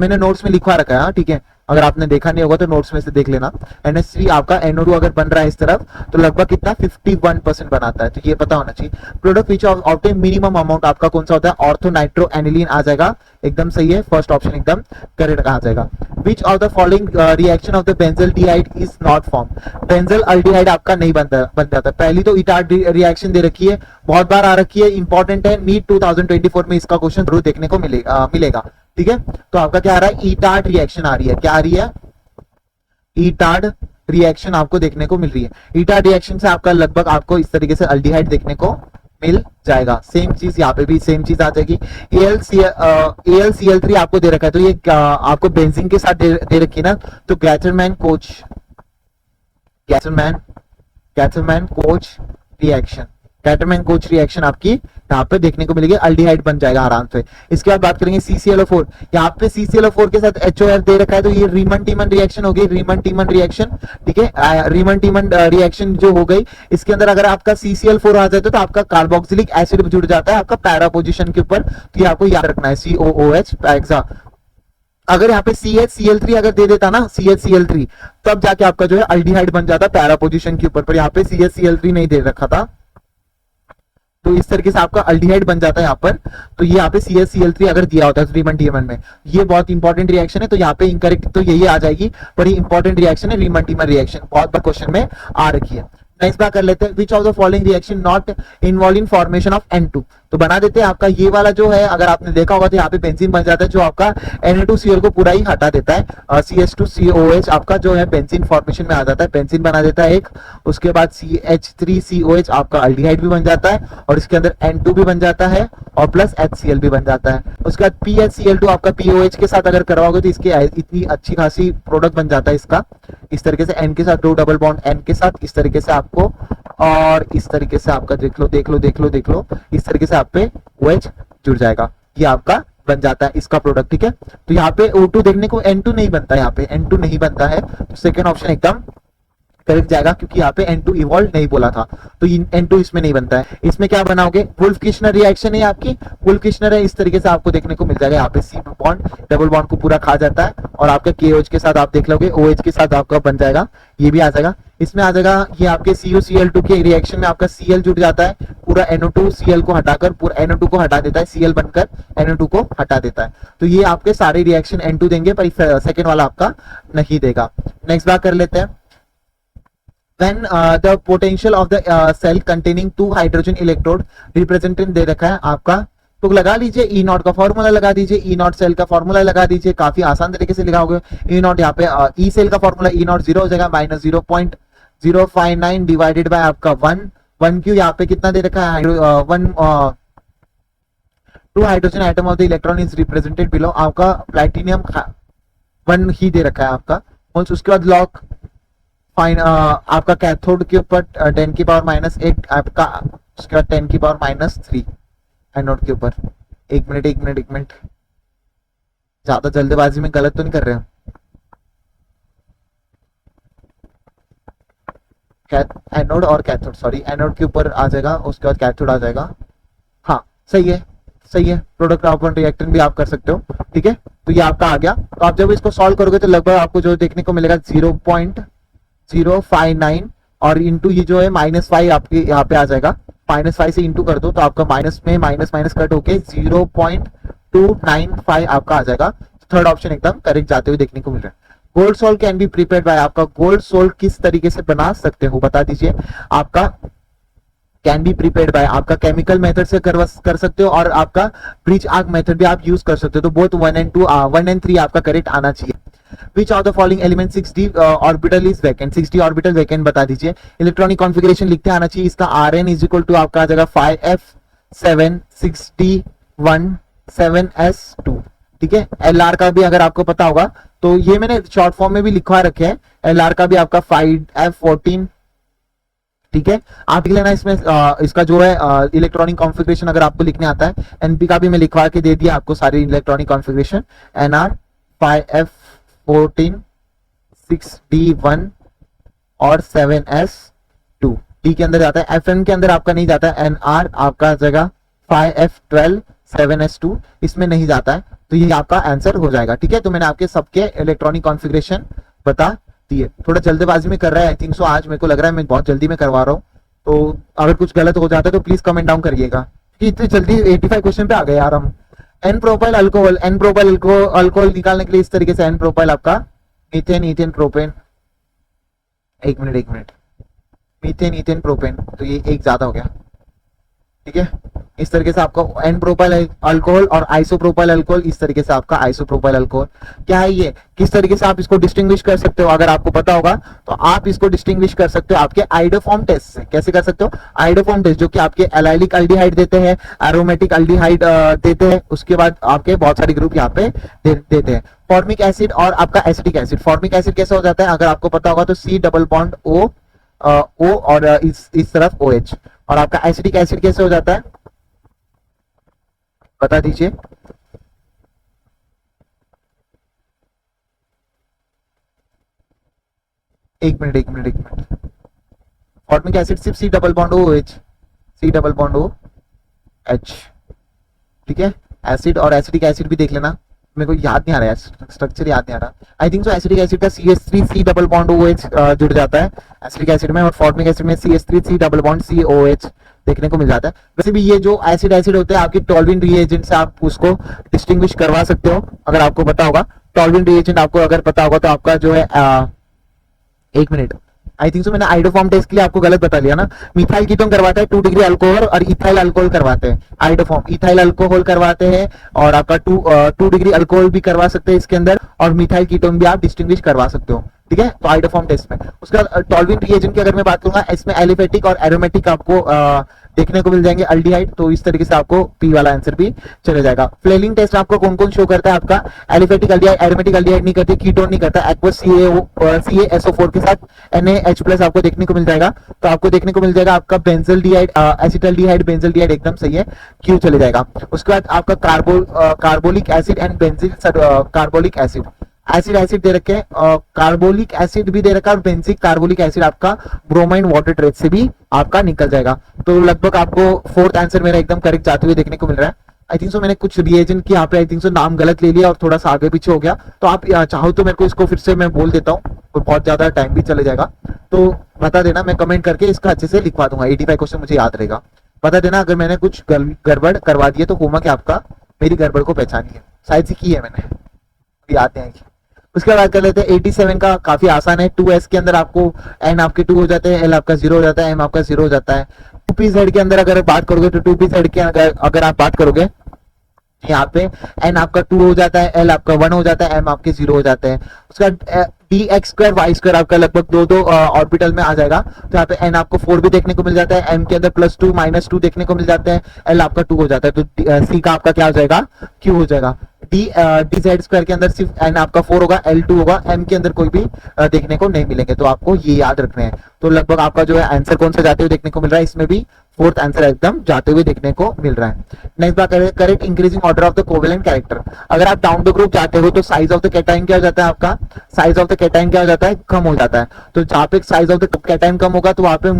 मैंने नोट्स में लिखवा रखा है, हाँ ठीक है, अगर आपने देखा नहीं होगा तो नोट्स में से देख लेना। NH3 आपका NO2 अगर बन रहा है इस तरफ तो लगभग कितना 51% बनाता है, तो ये पता होना चाहिए। Product which obtain minimum amount आपका कौन सा होता है, ऑर्थो नाइट्रो एनिलीन आ जाएगा, एकदम सही है, फर्स्ट ऑप्शन एकदम करेक्ट आ जाएगा। Which of the following reaction of the benzaldehyde is not form, benzaldehyde आपका नहीं बन जाता। पहली तो इटार्ट रिएक्शन दे रखी है, बहुत बार आ रखी है, इंपॉर्टेंट है, नीट 2024 में इसका क्वेश्चन जरूर देखने को मिलेगा, ठीक है। तो आपका क्या आ रहा है, ईटार्ड रिएक्शन आ रही है, क्या आ रही है, ईटार्ड रिएक्शन आपको देखने को मिल रही है। ईटार्ड रिएक्शन से आपका लगभग आपको इस तरीके से अल्डिहाइड देखने को मिल जाएगा। सेम चीज यहाँ पे भी सेम चीज आ जाएगी। AlCl3 आपको दे रखा है, तो ये आपको बेंजीन के साथ दे रखी है ना, तो गैचरमैन कोच रिएक्शन आपकी यहाँ पे देखने को मिलेगी, अल्डिहाइड बन जाएगा आराम से। इसके बाद बात करेंगे CClO4, यहाँ पे CClO4 के साथ HOR दे रखा है, तो ये रीमन टीमन रिएक्शन होगी, रीमन टीमन रिएक्शन, ठीक है, रीमन टीमन रिएक्शन जो हो गई, इसके अंदर अगर आपका CCl4 आ जाता है तो आपका कार्बोक्सिलिक एसिड जुड़ जाता है आपका पैरा पोजिशन के ऊपर, तो ये आपको याद रखना है, COOH पैक्सा। अगर यहाँ पे CHCl3 अगर दे देता ना, CHCl3, तब जाके आपका जो है अल्डिहाइड बन जाता पैरा पोजिशन के ऊपर, पर यहाँ पे CHCl3 नहीं दे रखा था, तो इस तरीके से आपका अल्डिहाइड बन जाता है यहाँ पर। तो ये यहाँ पे CHCl3 अगर दिया होता है रीमन टीमन में, ये बहुत इंपॉर्टेंट रिएक्शन है, तो यहाँ पे इनकरेक्ट तो यही आ जाएगी, पर ये इंपॉर्टेंट रिएक्शन है, रीमन टीमन रिएक्शन बहुत बार क्वेश्चन में आ रखी है। नेक्स्ट बात कर लेते हैं, which of the following reaction not involve in formation of N2, तो बना देते हैं आपका ये वाला जो है, अगर आपने देखा होगा तो यहाँ पे बेंजीन बन जाता है, जो आपका Na2Cl को पूरा ही हटा देता है, CH2COH आपका जो है बेंजीन फॉर्मेशन में आ जाता है, बेंजीन बना देता है एक। उसके बाद CH3COH आपका अल्डिहाइड भी बन जाता है, और इसके अंदर N2 भी बन जाता है, और प्लस HCl भी बन जाता है। उसके बाद PHCl2 आपका POH के साथ अगर करवाओगे तो इसकी इतनी अच्छी खासी प्रोडक्ट बन जाता है इसका, इस तरीके से N के साथ 2 डबल बॉन्ड N के साथ, इस तरीके से आपको, और इस तरीके से आपका देख लो, इस तरीके से आप पे OH जुड़ जाएगा, ये आपका बन जाता है इसका प्रोडक्ट, ठीक है। तो यहाँ पे O2 देखने को N2 नहीं बनता है, यहाँ पे N2 नहीं बनता है, तो सेकंड ऑप्शन एकदम करेक्ट जाएगा, क्योंकि यहाँ पे N2 इवॉल्व नहीं बोला था, तो N2 इसमें नहीं बनता है। इसमें क्या बनाओगे, वुल्फ किश्नर रिएक्शन है आपकी, वुल्फ किश्नर है, इस तरीके से आपको देखने को मिल जाएगा, यहाँ पे C बॉन्ड डबल बॉन्ड को पूरा खा जाता है, और आपके KOH के साथ आप देख लोगे, OH के साथ आपका बन जाएगा, ये भी आ जाएगा। इसमें आ जाएगा ये आपके CuCl2 के रिएक्शन में आपका Cl जुड़ जाता है, पूरा NO2Cl को हटाकर पूरा NO2 को हटा देता है, Cl बनकर NO2 को हटा देता है। तो ये आपके सारे रिएक्शन N2 देंगे, पर सेकेंड वाला आपका नहीं देगा। नेक्स्ट बात कर लेते हैं, when the potential of the cell containing 2 hydrogen electrode represented दे रखा है आपका, तो लगा लीजिए E0 का फॉर्मूला लगा दीजिए, E0 सेल का फॉर्मूला लगा दीजिए, काफी आसान तरीके से लिखाओगे। E0 यहाँ पे E सेल का फॉर्मूला E0 0 हो जाएगा, माइनस 0.059 डिवाइडेड बाय आपका 1 क्यू, यहाँ पे कितना दे रखा है, 2 hydrogen atom of the electron is represented below, आपका प्लैटिनियम 1 ही दे रखा है आपका। उसके बाद लॉग आपका कैथोड के ऊपर 10 की पावर -8 आपका, उसके बाद 10 की पावर -3 एनोड के ऊपर। एक मिनट, ज्यादा जल्दबाजी में गलत तो नहीं कर रहे हम? एनोड और कैथोड, सॉरी, एनोड के ऊपर आ जाएगा, उसके बाद कैथोड आ जाएगा। हाँ सही है, प्रोडक्ट ऑफ रिएक्टेंट भी आप कर सकते हो, ठीक है। तो ये आपका आ गया। तो आप जब इसको सॉल्व करोगे तो लगभग आपको जो देखने को मिलेगा 0.059 और इंटू ये जो है -5 आपके यहाँ पे आ जाएगा, -5 से इंटू कर दो तो आपका माइनस में माइनस माइनस कट होके 0.295 आपका आ जाएगा। थर्ड ऑप्शन एकदम करेक्ट जाते हुए देखने को मिल रहा है। Gold sold can be prepared by, आपका गोल्ड सोल्ड किस तरीके से बना सकते हो बता दीजिए। आपका कैन बी प्रिपेयर्ड बाय आपका केमिकल मेथड से कर सकते हो और आपका ब्रिज आर्क मेथड भी आप यूज कर सकते हो। तो बोथ 1 and 2 1 and 3 आपका करेक्ट आना चाहिए। Which of the following element 6d orbital is vacant, 6d orbital vacant बता दीजिए। इलेक्ट्रॉनिक कॉन्फ़िगरेशन लिखते आना चाहिए इसका। Rn इज इक्वल टू आपका आ जाएगा 5f7 6d1 7s2, ठीक है। Lr का भी अगर आपको पता होगा तो ये मैंने शॉर्ट फॉर्म में भी लिखवा रखे हैं, Lr का भी आपका 5f14, ठीक है। आप लिख लेना इसमें इसका जो है इलेक्ट्रॉनिक कॉन्फ़िगरेशन अगर आपको लिखने आता है। एनपी का भी मैं लिखवा के दे दिया आपको सारी electronic configuration. Nr 5f14 6d1 और 7s2 डी के अंदर जाता है। Fn के अंदर आपका नहीं जाता है। Nr आपका जगह 5f12 7s2 इसमें नहीं जाता है, तो ये आपका आंसर हो जाएगा, ठीक है। तो मैंने आपके सबके इलेक्ट्रॉनिक कॉन्फ़िगरेशन बता दिए। थोड़ा जल्दबाजी में कर रहा है आई थिंक सो, आज मेरे को लग रहा है मैं बहुत जल्दी में करवा रहा हूँ, तो अगर कुछ गलत हो जाता है तो प्लीज कमेंट डाउन करिएगा कि इतनी जल्दी 85 क्वेश्चन पे आ गए यार हम। N propyl alcohol, n propyl alcohol निकालने के लिए इस तरीके से एन प्रोपाइल आपका मीथेन इथेन प्रोपेन, एक मिनट मीथेन इथेन प्रोपेन, तो ये एक ज्यादा हो गया, ठीक है। इस तरीके से आपका एन प्रोपाइल अल्कोहल और आइसोप्रोपाइल अल्कोहल, इस तरीके से आपका आइसोप्रोपाइल अल्कोहल क्या है ये, किस तरीके से आप इसको डिस्टिंग्विश कर सकते हो अगर आपको पता होगा तो आप इसको डिस्टिंग्विश कर सकते हो आपके आइडोफॉर्म टेस्ट से। कैसे कर सकते हो? आइडोफॉर्म टेस्ट जो कि आपके एलाइलिक अल्डिहाइड देते हैं, एरोमेटिक अल्डिहाइड देते हैं, उसके बाद आपके बहुत सारे ग्रुप यहाँ पे देते हैं। फॉर्मिक एसिड और आपका एसिटिक एसिड, फॉर्मिक एसिड कैसे हो जाता है अगर आपको पता होगा तो C डबल बॉन्ड O और इस तरफ OH। और आपका एसिटिक एसिड कैसे हो जाता है बता दीजिए। एक मिनट फॉर्मिक एसिड सिर्फ C double bond OH, C double bond OH, ठीक है। एसिड और एसिटिक एसिड भी देख लेना, मेरे को याद नहीं आ रहा है, स्ट्रक्चर याद नहीं आ रहा। I think so acidic acid का CH3 C double bond OH जुड़ जाता है एसिडिक एसिड में, और फॉर्मिक एसिड में CH3 C double bond COH देखने को मिल जाता है। वैसे भी ये जो एसिड होते हैं आपकी टॉल्विन रिएजेंट से आप उसको डिस्टिंग्विश करवा सकते हो अगर आपको पता होगा। टॉल्विन रिएजेंट आपको अगर पता होगा तो आपका जो है एक मिनट, आई थिंक सो मैंने आइडोफॉर्म टेस्ट के लिए आपको गलत बता लिया ना। मिथाइल कीटोन करवाते हैं 2 डिग्री अल्कोहल और इथाइल अल्कोहल करवाते हैं। आइडोफॉर्म इथाइल अल्कोहल करवाते हैं और आपका 2 डिग्री अल्कोहल भी करवा सकते हैं इसके अंदर, और मिथाइल कीटोन भी आप डिस्टिंग्विश करवा सकते हो, ठीक है। तो आइडोफॉर्म टेस्ट में उसका टॉल्विन रिएजेंट की अगर मैं बात करूंगा इसमें एलिफेटिक और एरोमेटिक आपको देखने को मिल जाएंगे अल्डिहाइड, तो इस तरीके से आपको पी वाला आंसर भी चले जाएगा। फ्लेलिंग टेस्ट आपको कौन कौन शो करता है आपका एलिफेटिक अल्डिहाइड, एरोमेटिक अल्डिहाइड नहीं करते, कीटोन नहीं करता, एक्वस CaSO4 के साथ NaH+ आपको देखने को मिल जाएगा। तो आपको देखने को मिल जाएगा आपका बेंजल्डिहाइड एसिटल्डिहाइड बेंजल्डिहाइड एकदम सही है, क्यू चले जाएगा। उसके बाद आपका carbolic acid and benzyl carbolic acid, acid दे रखे हैं, कार्बोलिक एसिड भी दे रखा है और बेंजिक कार्बोलिक एसिड आपका ब्रोमाइन वाटर ट्रेथ से भी आपका निकल जाएगा। तो लगभग आपको फोर्थ आंसर मेरा एकदम करेक्ट जाते हुए देखने को मिल रहा है। आई थिंक सो मैंने कुछ रिएजेंट की यहाँ पे आई थिंक सो नाम गलत ले लिया और थोड़ा सा आगे पीछे हो गया, तो आप चाहो तो मेरे को इसको फिर से मैं बोल देता हूँ, तो बहुत ज्यादा टाइम भी चले जाएगा, तो बता देना, मैं कमेंट करके इसका अच्छे से लिखवा दूंगा। 85 क्वेश्चन मुझे याद रहेगा, बता देना अगर मैंने कुछ गड़बड़ करवा दिए तो होमवर्क आपका मेरी गड़बड़ को पहचानी है, शायद से की है मैंने, याद नहीं आएगी। उसके बाद कर लेते हैं 87 का, काफी आसान है। 2s के अंदर आपको n आपके 2 हो जाते हैं, l आपका 0 हो जाता है, m आपका 0 हो जाता है। 2pz के अंदर अगर बात करोगे तो 2pz के अगर आप बात करोगे यहाँ पे n आपका 2 हो जाता है, l आपका 1 हो जाता है, m आपके 0 हो जाते हैं। उसका dx² y² आपका लगभग दो ऑर्बिटल में आ जाएगा, तो यहाँ पे n आपको 4 भी देखने को मिल जाता है, m के अंदर +2 -2 देखने को मिल जाते हैं, l आपका 2 हो जाता है, तो c का आपका क्या हो जाएगा, q हो जाएगा। dz² के अंदर सिर्फ n आपका 4 होगा, l 2 होगा, m के अंदर कोई भी देखने को नहीं मिलेंगे, तो आपको ये याद रखने हैं। तो लगभग आपका जो है आंसर कौन सा जाते हुए देखने को मिल रहा है, इसमें भी फोर्थ आंसर एकदम जाते हुए देखने को मिल रहा है। नेक्स्ट बात correct increasing order of the covalent character. अगर आप डाउन द ग्रुप जाते हो तो साइज ऑफ द कैटायन क्या हो जाता है, आपका साइज ऑफ द कैटायन क्या हो जाता है, कम हो जाता है। तो जहाँ पे साइज ऑफ द कैटायन कम होगा तो वहां पे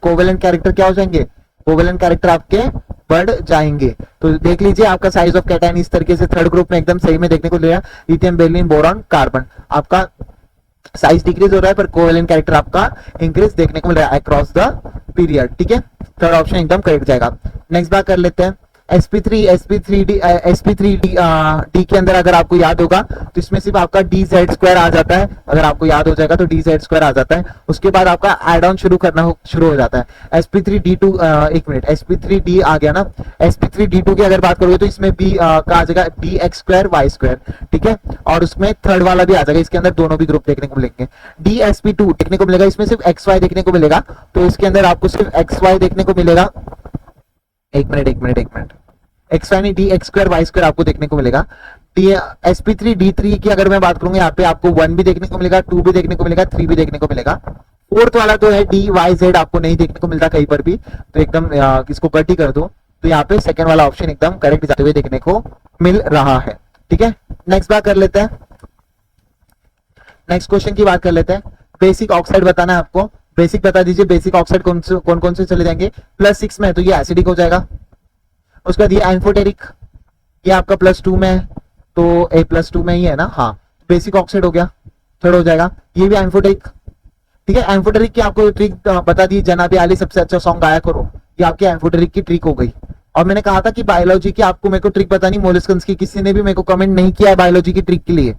कोवेलेंट कैरेक्टर क्या हो जाएंगे, कोवेलेंट कैरेक्टर आपके बढ़ जाएंगे। तो देख लीजिए आपका साइज ऑफ कैटायन इस तरीके से थर्ड ग्रुप में एकदम सही में देखने को मिल रहा है, लिथियम बेरिलियम बोरॉन कार्बन। आपका साइज डिक्रीज हो रहा है पर कोवेलेंट कैरेक्टर आपका इंक्रीज देखने को मिल रहा है अक्रॉस द पीरियड। ठीक है, थर्ड ऑप्शन एकदम करेक्ट जाएगा। नेक्स्ट बात कर लेते हैं sp3d के अंदर अगर आपको याद होगा तो इसमें सिर्फ आपका dz² आ जाता है, अगर आपको याद हो जाएगा तो dz² आ जाता है, उसके बाद आपका एड ऑन शुरू हो जाता है sp3d2। एक मिनट, sp3d आ गया ना, sp3d2 की अगर बात करोगे तो इसमें b का आ जाएगा dx² y²। ठीक है, और उसमें थर्ड वाला भी आ जाएगा, इसके अंदर दोनों भी ग्रुप देखने को मिलेंगे। dsp2 देखने को मिलेगा, इसमें सिर्फ xy देखने को मिलेगा, तो इसके अंदर आपको सिर्फ xy देखने को मिलेगा। एक मिनट, एक्स वाई नहीं dx² y² आपको देखने को मिलेगा। sp3d3 की अगर मैं बात करूंगा, यहाँ पे आपको 1 भी देखने को मिलेगा, 2 भी देखने को मिलेगा, 3 भी देखने को मिलेगा। फोर्थ वाला तो है dyz आपको नहीं देखने को मिलता कहीं पर भी, तो एकदम इसको कट ही कर दो। तो यहाँ पे सेकंड वाला ऑप्शन एकदम करेक्ट जाते हुए देखने को मिल रहा है। ठीक है, नेक्स्ट बात कर लेते हैं, नेक्स्ट क्वेश्चन की बात कर लेते हैं। बेसिक ऑक्साइड बताना है आपको, बेसिक बता दीजिए। बेसिक ऑक्साइड कौन कौन से चले जाएंगे? +6 में तो ये एसिडिक हो जाएगा। उसके बाद ये एम्फोटेरिक, ये आपका +2 में है, तो A+2 में ही है ना, हाँ, बेसिक ऑक्साइड हो गया, थर्ड हो जाएगा। ये भी एम्फोटेरिक। ठीक है, एम्फोटेरिक की आपको ट्रिक बता दी, जनाबे आली सबसे अच्छा सॉन्ग गाया करो, ये आपके एम्फोटेरिक की ट्रिक हो गई। और मैंने कहा था कि बायोलॉजी की आपको मेरे को ट्रिक बतानी, मोलस्कन्स की किसी ने भी मेरे को कमेंट नहीं किया है बायोलॉजी की ट्रिक के लिए,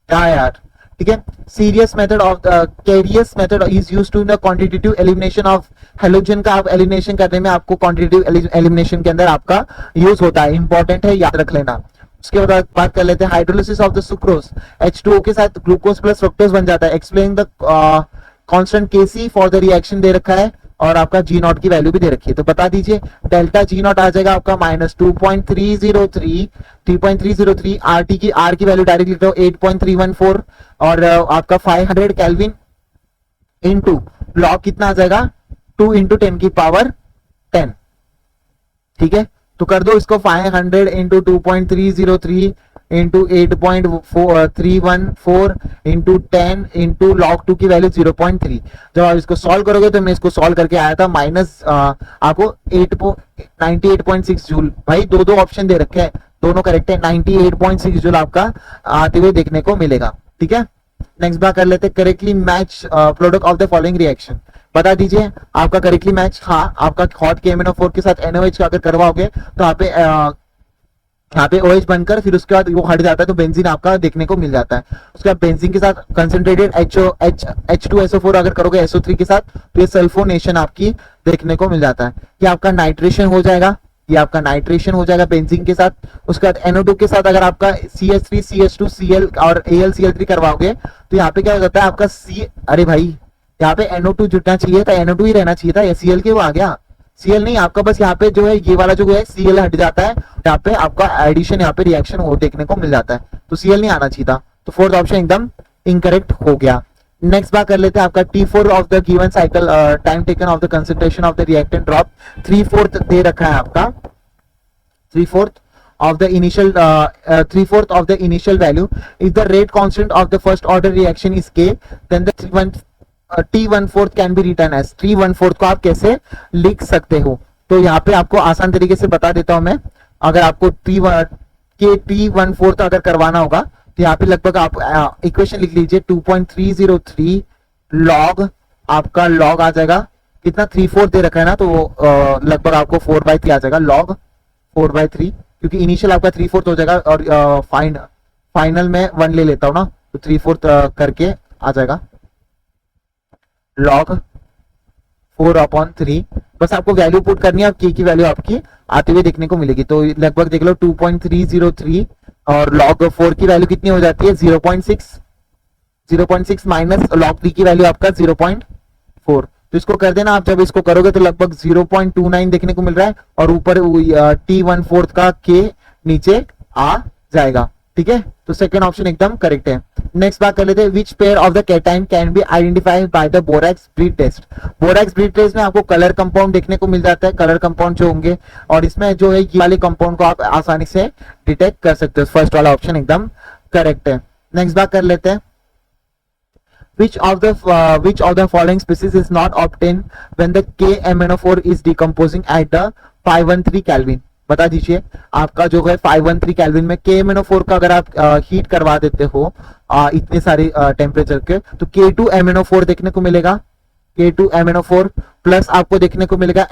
क्या यार। ठीक है, serious method of Carius method is used to in the quantitative elimination of halogen का आप एलिमिनेशन करने में आपको क्वांटिटेटिव एलिमिनेशन के अंदर आपका यूज होता है, इंपॉर्टेंट है, याद रख लेना। उसके बाद बात कर लेते हैं hydrolysis of the sucrose, H2O के साथ ग्लूकोज प्लस फ्रक्टोज बन जाता है। Explain the constant Kc for the reaction दे रखा है, और आपका G0 की वैल्यू भी दे रखी है, तो बता दीजिए। डेल्टा G0 आ जाएगा आपका -2.303 RT की, R की वैल्यू डायरेक्ट लिख रहा हूं 8.314, और आपका 500 केल्विन इनटू लॉग कितना आ जाएगा 2 × 10⁻10। ठीक है, तो कर दो इसको 500 × 2.303 × 8.314 × 10 × log 2 की वैल्यू 0.3। जब आप इसको सॉल्व करोगे तो मैं इसको सॉल्व करके आया था आपको 98.6 जूल। भाई दो ऑप्शन दे रखे हैं, दोनों करेक्ट है, 98.6 जूल आपका आते हुए देखने को मिलेगा। ठीक है, नेक्स्ट बात कर लेते हैं, correctly match product of the following reaction, बता दीजिए आपका करेक्टली मैच। हाँ, आपका हॉट KMnO4 के साथ NOH का अगर करवाओगे तो यहाँ पे OH बनकर फिर उसके बाद वो हट जाता है, तो बेंजीन आपका देखने को मिल जाता है। उसके बाद बेंजीन के साथ कंसंट्रेटेड H2SO4 अगर करोगे SO3 के साथ, तो ये सल्फोनेशन आपकी देखने को मिल जाता है। ये आपका नाइट्रेशन हो जाएगा, ये आपका नाइट्रेशन हो जाएगा बेंजीन के साथ। उसके बाद NO2 के साथ अगर आपका CH3 CH2 Cl और AlCl3 करवाओगे तो यहाँ पे क्या हो जाता है आपका अरे भाई यहाँ पे NO2 जुटना चाहिए था, NO2 ही रहना चाहिए था, या Cl के वो आ गया, Cl नहीं आपका, बस यहाँ पे जो है ये वाला जो है Cl हट जाता है, यहाँ पे आपका एडिशन यहाँ पे रिएक्शन हो देखने को मिल जाता है, तो Cl नहीं आना चाहिए था, तो फोर्थ ऑप्शन एकदम इनकरेक्ट हो गया। नेक्स्ट बात कर लेते हैं आपका T4 of the given cycle time taken of the concentration of the reactant drop 3/4 दे रखा है आपका, 3/4 of the initial 3/4 of the initial value. If the rate constant of the first order reaction is K, then the T1/4 can be written as, T1/4 को आप कैसे लिख सकते हो, तो यहाँ पे आपको आसान तरीके से बता देता हूं मैं। अगर आपको T1/4 अगर करवाना होगा तो यहाँ पे लगभग आप इक्वेशन लिख लीजिए 2.303 log, आपका log आ जाएगा कितना 3/4 दे रखा है ना, तो लगभग आपको 4/3 आ जाएगा, log 4/3, क्योंकि इनिशियल आपका 3/4 हो जाएगा और फाइनल में 1 ले लेता हूं ना, तो 3/4 करके आ जाएगा log 4/3। बस आपको वैल्यू पुट करनी है, K की वैल्यू आपकी आते हुए देखने को मिलेगी, तो लगभग देख लो 2.303 और log 4 की वैल्यू कितनी हो जाती है 0.6 माइनस log 3 की वैल्यू आपका 0.4, तो इसको कर देना आप। जब इसको करोगे तो लगभग 0.29 देखने को मिल रहा है, और ऊपर T1/4 का K नीचे आ जाएगा। ठीक है, तो सेकंड ऑप्शन एकदम करेक्ट है। नेक्स्ट बात कर लेते हैं, which pair of the cation can be identified by the borax bead test. Borax bead test में आपको कलर कंपाउंड देखने को मिल जाता है, कलर कंपाउंड जो होंगे, और इसमें जो है ये वाले कंपाउंड को आप आसानी से डिटेक्ट कर सकते हो। फर्स्ट वाला ऑप्शन एकदम करेक्ट है। नेक्स्ट बात कर लेते हैं, which of the following species is not obtained when the KMnO4 is decomposing at the 513 Kelvin, बता दीजिए आपका जो है 513 केल्विन में KMnO4 का अगर आप हीट करवा देते हो इतने सारे टेम्परेचर के, तो K2MnO4 देखने को मिलेगा, K2MnO4 प्लस आपको देखने को मिलेगा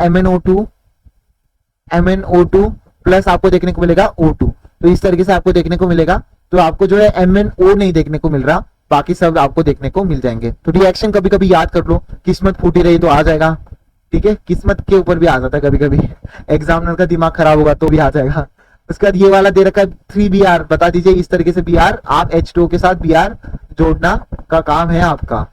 MnO2 प्लस आपको देखने को मिलेगा O2। तो इस तरीके से आपको देखने को मिलेगा। तो आपको जो है MnO नहीं देखने को मिल रहा, बाकी सब आपको देखने को मिल जाएंगे। तो रिएक्शन कभी कभी याद कर लो, किस्मत फूटी रही तो आ जाएगा, ठीक है, किस्मत के ऊपर भी आ जाता है कभी कभी, एग्जामिनर का दिमाग खराब होगा तो भी आ जाएगा। उसके बाद ये वाला दे रखा है 3Br, बता दीजिए इस तरीके से Br आप H2O के साथ Br जोड़ना का काम है आपका।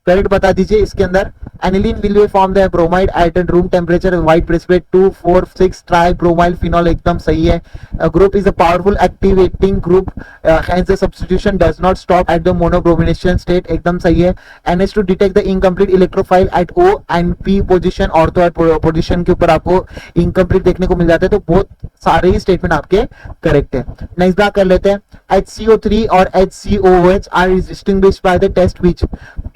करेक्ट बता दीजिए इसके अंदर aniline will be form the bromide at room temperature white precipitate 2,4,6 tri bromyl phenol, एकदम सही है। Group is a powerful activating group, hence the substitution does not stop at the monobromination state, एकदम सही है। NH2 detect the incomplete electrophile at O and P position, ortho position के ऊपर आपको incomplete देखने को मिल जाते हैं। तो बहुत सारे ही स्टेटमेंट आपके करेक्ट है। नेक्स्ट बात कर लेते हैं, HCO3 और HCOOH are distinguished by the test which,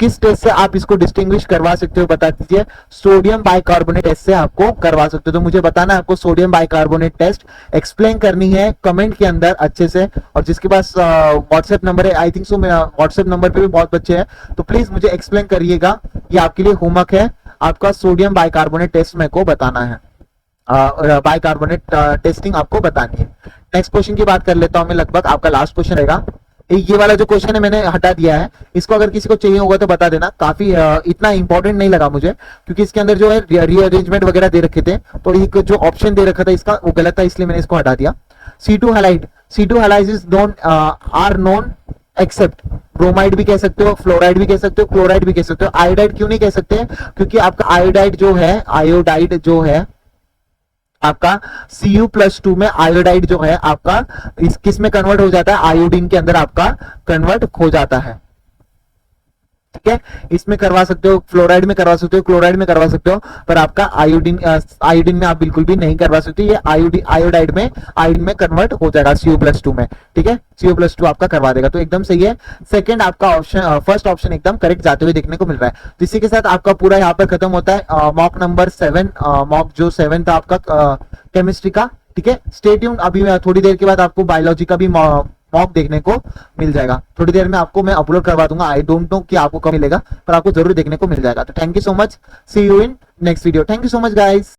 किस टेस्ट से आप इसको डिस्टिंग्विश करवा सकते हो बता दीजिए। सोडियम बाइकार्बोनेट टेस्ट से आपको करवा सकते हो। तो मुझे बताना है आपको सोडियम बाइकार्बोनेट टेस्ट एक्सप्लेन करनी है कमेंट के अंदर अच्छे से, और जिसके पास व्हाट्सएप नंबर है, I think so WhatsApp number पे भी बहुत बच्चे हैं, तो प्लीज मुझे एक्सप्लेन करिएगा, ये आपके लिए होमवर्क है, आपका सोडियम बाइकार्बोनेट टेस्ट मेरे को बताना है, बाइकार्बोनेट टेस्टिंग आपको बतानी है। नेक्स्ट क्वेश्चन की बात कर लेता हूं मैं, लगभग आपका लास्ट क्वेश्चन रहेगा। ये वाला जो क्वेश्चन है मैंने हटा दिया है, इसको अगर किसी को चाहिए होगा तो बता देना, काफी इतना इंपॉर्टेंट नहीं लगा मुझे, क्योंकि इसके अंदर जो है रीअरेंजमेंट वगैरह दे रखे थे, तो एक जो ऑप्शन दे रखा था इसका वो गलत था, इसलिए मैंने इसको हटा दिया। C2 halide, C2 halide is known are known except, bromide भी कह सकते हो, फ्लोराइड भी कह सकते हो, क्लोराइड भी कह सकते हो। आयोडाइड क्यों नहीं कह सकते, क्योंकि आपका आयोडाइड जो है आपका Cu+2 में आयोडाइड जो है आपका इस किस में कन्वर्ट हो जाता है, आयोडीन के अंदर आपका कन्वर्ट हो जाता है, ठीक है। इसमें करवा सकते हो, फ्लोराइड में करवा सकते हो, क्लोराइड में करवा सकते हो, पर आपका आयोडीन में आप बिल्कुल भी नहीं करवा सकते। ये आयोडाइड में कन्वर्ट हो जाएगा Cu+2 में, ठीक है, Cu+2 आपका करवा देगा। तो एकदम सही है, सेकंड आपका ऑप्शन, फर्स्ट ऑप्शन एकदम करेक्ट जाते हुए देखने को मिल रहा है। तो इसी के साथ आपका पूरा यहाँ पर खत्म होता है मॉक नंबर 7, मॉक जो 7 था आपका केमिस्ट्री का, ठीक है। स्टे ट्यून, अभी थोड़ी देर के बाद आपको बायोलॉजी का भी मॉक देखने को मिल जाएगा, थोड़ी देर में आपको मैं अपलोड करवा दूंगा। आई डोंट नो कि आपको कब मिलेगा, पर आपको जरूर देखने को मिल जाएगा। तो thank you so much, see you in next video, thank you so much guys.